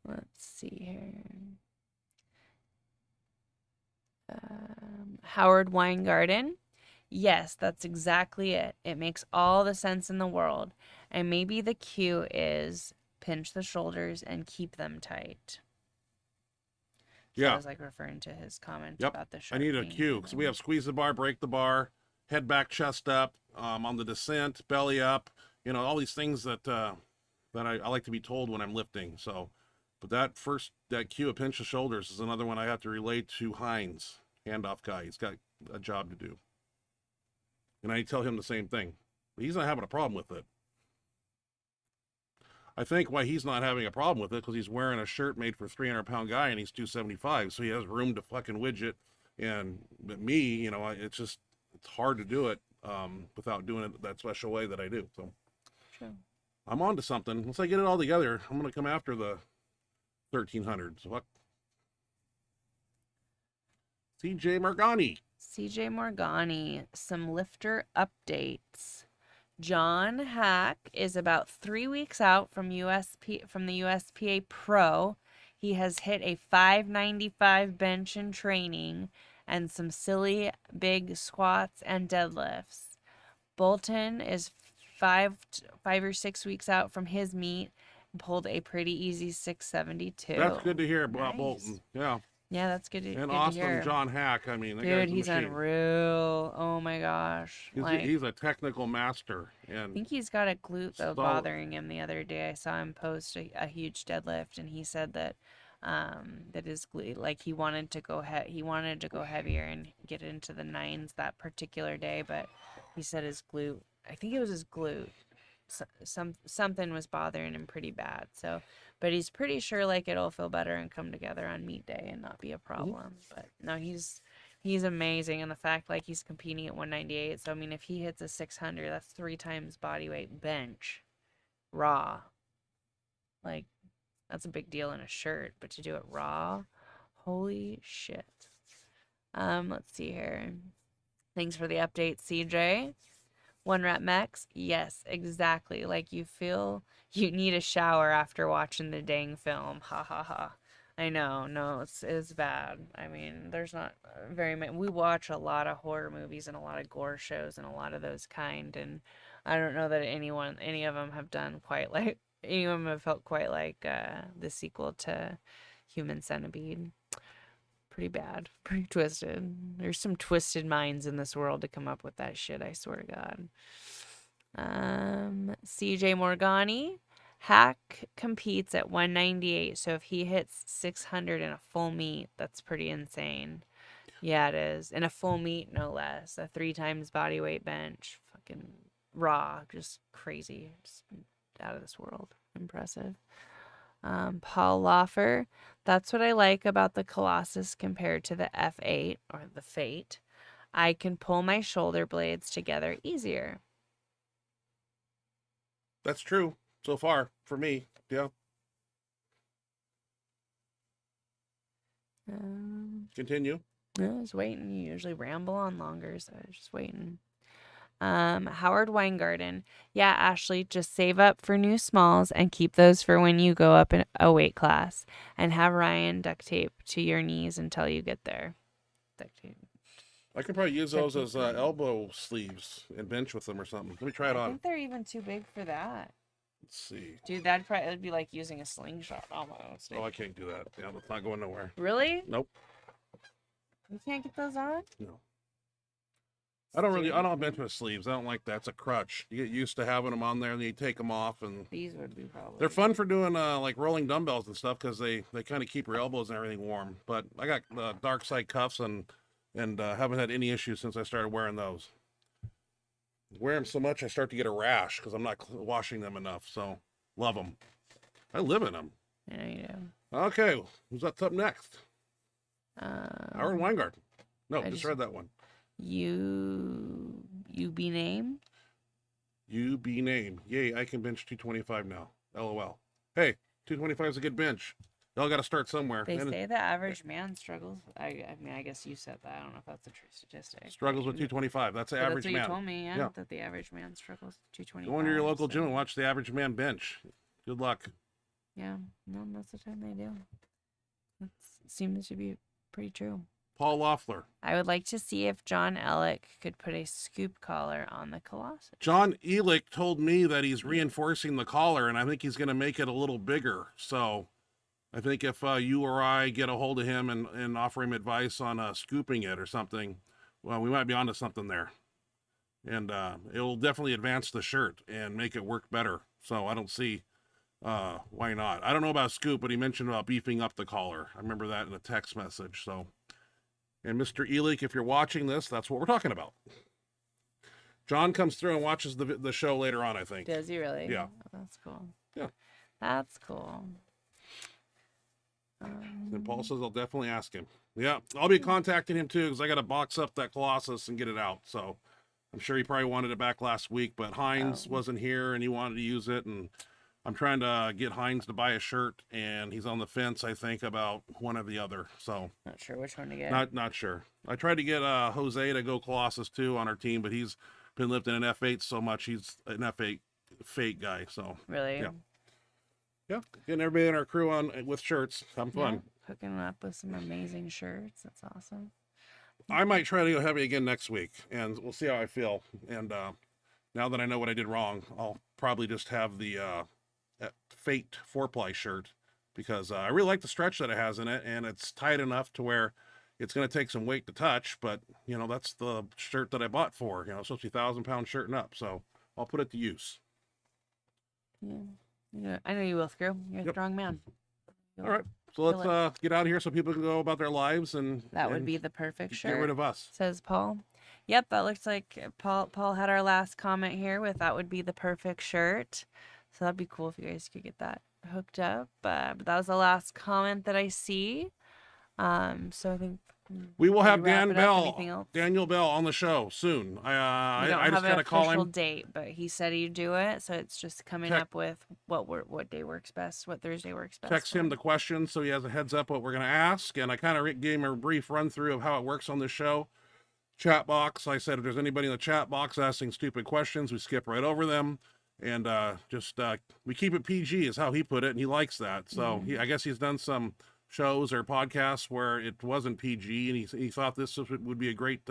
Let's see here. Howard Weingarten. Yes, that's exactly it. It makes all the sense in the world. And maybe the cue is pinch the shoulders and keep them tight. So Yeah. I was like referring to his comment Yep. about the I shirt. need a cue because we have squeeze the bar, break the bar, head back, chest up, on the descent, belly up. You know, all these things that I like to be told when I'm lifting. So, but that cue of pinch the shoulders is another one I have to relate to Hines, handoff guy. He's got a job to do, and I tell him the same thing. He's not having a problem with it. I think why he's not having a problem with it because he's wearing a shirt made for a 300-pound guy and he's 275, so he has room to fucking widget. But me, you know, it's hard to do it without doing it that special way that I do. So True. I'm on to something. Once I get it all together, I'm gonna come after the 1300. So what? CJ Margani. CJ Morgani, some lifter updates. John Hack is about 3 weeks out from the USPA Pro. He has hit a 595 bench in training and some silly big squats and deadlifts. Bolton is 5 or 6 weeks out from his meet and pulled a pretty easy 672. That's good to hear about Nice. Bolton. Yeah. Yeah, that's good to, And good awesome to hear. John Hack. I mean, that Dude, guy's a he's machine. unreal. Oh my gosh. He's a technical master. And I think he's got a glute though bothering him the other day. I saw him post a huge deadlift, and he said that that his glute, like he wanted to go heavier and get into the 9s that particular day, but he said his glute, I think it was his glute, something was bothering him pretty bad. So, but he's pretty sure like it'll feel better and come together on meet day and not be a problem. But no, he's amazing. And the fact like he's competing at 198. So I mean, if he hits a 600, that's 3 times body weight bench raw. Like that's a big deal in a shirt, but to do it raw, holy shit. Let's see here. Thanks for the update, CJ. 1 rep max. Yes, exactly. Like you feel you need a shower after watching the dang film. Ha ha ha. I know. No, it's bad. I mean, there's not very many. We watch a lot of horror movies and a lot of gore shows and a lot of those kind. And I don't know that any of them have done quite like, any of them have felt quite like the sequel to Human Centipede. Pretty bad. Pretty twisted. There's some twisted minds in this world to come up with that shit, I swear to God. CJ Morgani. Hack competes at 198, so if he hits 600 in a full meet, that's pretty insane. Yeah, it is. In a full meet, no less. A 3 times body weight bench. Fucking raw. Just crazy. Just out of this world. Impressive. Paul Loffer. That's what I like about the Colossus compared to the F8 or the Fate. I can pull my shoulder blades together easier. that's true so far for me. Yeah. Continue. I was waiting. You usually ramble on longer, so I was just waiting. Howard Weingarten. Yeah, Ashley, just save up for new smalls and keep those for when you go up in a weight class. And have Ryan duct tape to your knees until you get there. Duct tape. I can probably use those as elbow sleeves and bench with them or something. Let me try it I on. think they're even too big for that. Let's see. Dude, it'd be like using a slingshot almost. Oh, I can't do that. Yeah, it's not going nowhere. Really? Nope. You can't get those on? No. I don't bench with sleeves. I don't like that. It's a crutch. You get used to having them on there, and then you take them off, and These would be probably. they're fun for doing like rolling dumbbells and stuff because they kind of keep your elbows and everything warm. But I got dark side cuffs and haven't had any issues since I started wearing those. Wear them so much I start to get a rash because I'm not washing them enough. So love them. I live in them. I know you do. Okay, who's up next? Howard Weingart. No, just read that one. You be named. You be named. Yay, I can bench 225 now. LOL. Hey, 225 is a good bench. Y'all got to start somewhere. They say the average man struggles. I mean, I guess you said that. I don't know if that's a true statistic. Struggles with 225. That's the average that's what man. You told me, yeah, that the average man struggles with 225. Go into your local gym and watch the average man bench. Good luck. Yeah, no, most of the time they do. That seems to be pretty true. Paul Loeffler. I would like to see if John Ellick could put a scoop collar on the Colossus. John Elick told me that he's reinforcing the collar, and I think he's going to make it a little bigger. So I think if you or I get a hold of him and offer him advice on scooping it or something, well, we might be onto something there. And it will definitely advance the shirt and make it work better. So I don't see why not. I don't know about scoop, but he mentioned about beefing up the collar. I remember that in a text message. So, and Mr. Elick, if you're watching this, that's what we're talking about. John comes through and watches the show later on, I think. Does he really? Yeah. Oh, that's cool. Yeah. That's cool. And Paul says I'll definitely ask him. Yeah, I'll be contacting him too because I got to box up that Colossus and get it out. So I'm sure he probably wanted it back last week, but Hines wasn't here and he wanted to use it. And I'm trying to get Hines to buy a shirt, and he's on the fence, I think, about one or the other. So not sure which one to get. Not sure. I tried to get Jose to go Colossus too on our team, but he's been lifting an F8 so much he's an F8 fake guy. So really, yeah, getting everybody in our crew on with shirts. Having fun. Yeah, hooking up with some amazing shirts. That's awesome. I might try to go heavy again next week, and we'll see how I feel. And now that I know what I did wrong, I'll probably just have the Fate 4-ply shirt because I really like the stretch that it has in it, and it's tight enough to where it's going to take some weight to touch, but you know, that's the shirt that I bought for, you know, it's supposed to be 1,000-pound shirt and up, so I'll put it to use. Yeah, I know you will, Screw. You're a strong man. All right, so let's get out of here so people can go about their lives, and that would be the perfect shirt. Get rid of us, says Paul. Yep, that looks like Paul had our last comment here with that would be the perfect shirt. So that'd be cool if you guys could get that hooked up. But that was the last comment that I see. So I think we will have Daniel Bell on the show soon. I just gotta call him. Official date, but he said he'd do it. So it's just coming up with what day works best, what Thursday works best. Text him the questions so he has a heads up what we're gonna ask, and I kind of gave him a brief run through of how it works on this show. Chat box. I said if there's anybody in the chat box asking stupid questions, we skip right over them. And we keep it PG is how he put it, and he likes that. So I guess he's done some shows or podcasts where it wasn't PG, and he thought this would be a great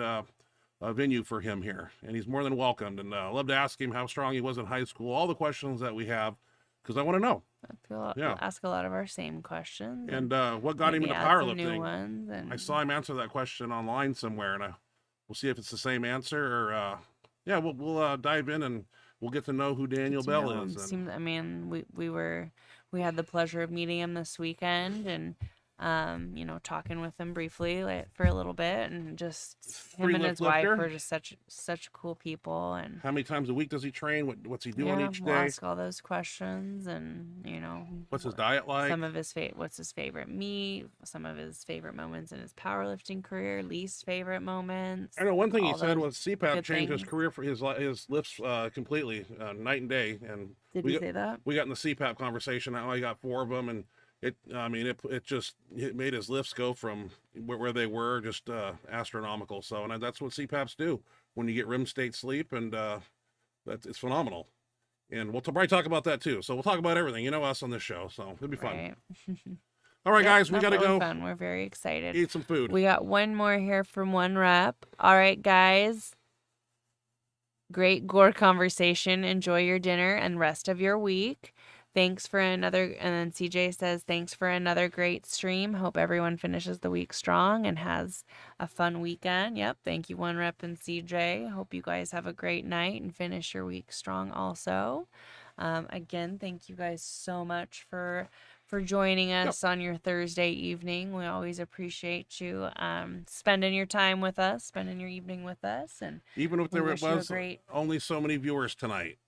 venue for him here, and he's more than welcomed. And I'd love to ask him how strong he was in high school, all the questions that we have, because I want to know. We'll ask a lot of our same questions. And what got him into powerlifting? New ones I saw him answer that question online somewhere, and we'll see if it's the same answer, or we'll dive in and we'll get to know who Daniel Bell is. I mean, we had the pleasure of meeting him this weekend, and talking with him briefly for a little bit, and just him and his wife were just such cool people. And how many times a week does he train? What's he doing each day? We'll ask all those questions, and what's his diet like? What's his favorite meat? Some of his favorite moments in his powerlifting career, least favorite moments. I know one thing he said was CPAP changed his career for his lifts completely, night and day. And did he say that? We got in the CPAP conversation. How I got 4 of them, and it made his lifts go from where they were just astronomical. So, and that's what CPAPs do when you get REM state sleep, and it's phenomenal. And we'll probably talk about that too. So we'll talk about everything. You know us on this show, so it'll be fun. Right. All right, guys, we got to go. Fun. We're very excited. Eat some food. We got one more here from one rep. All right, guys. Great gore conversation. Enjoy your dinner and rest of your week. Thanks for another, and then CJ says, thanks for another great stream. Hope everyone finishes the week strong and has a fun weekend. Yep. Thank you, One Rep and CJ. Hope you guys have a great night and finish your week strong also. Again, thank you guys so much for joining us on your Thursday evening. We always appreciate you spending your time with us, spending your evening with us. And even if there was only so many viewers tonight.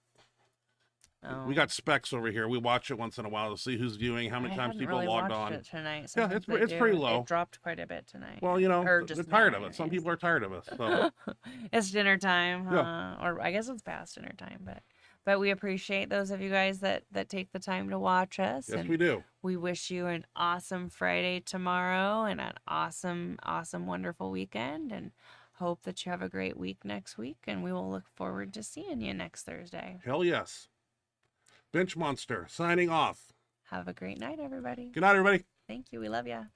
We got specs over here. We watch it once in a while to see who's viewing, how many I times hadn't people really logged watched on. it tonight. Yeah, Sometimes I it's do. pretty low. It dropped quite a bit tonight. Well, you know, Or they're just tired now of it. Some anyways. people are tired of us. So It's dinner time, Yeah. or I guess it's past dinner time, but we appreciate those of you guys that take the time to watch us. yes, And we do. we wish you an awesome Friday tomorrow and an awesome, wonderful weekend, and hope that you have a great week next week. And we will look forward to seeing you next Thursday. Hell yes. Benchmonster signing off. Have a great night, everybody. Good night, everybody. Thank you. We love you.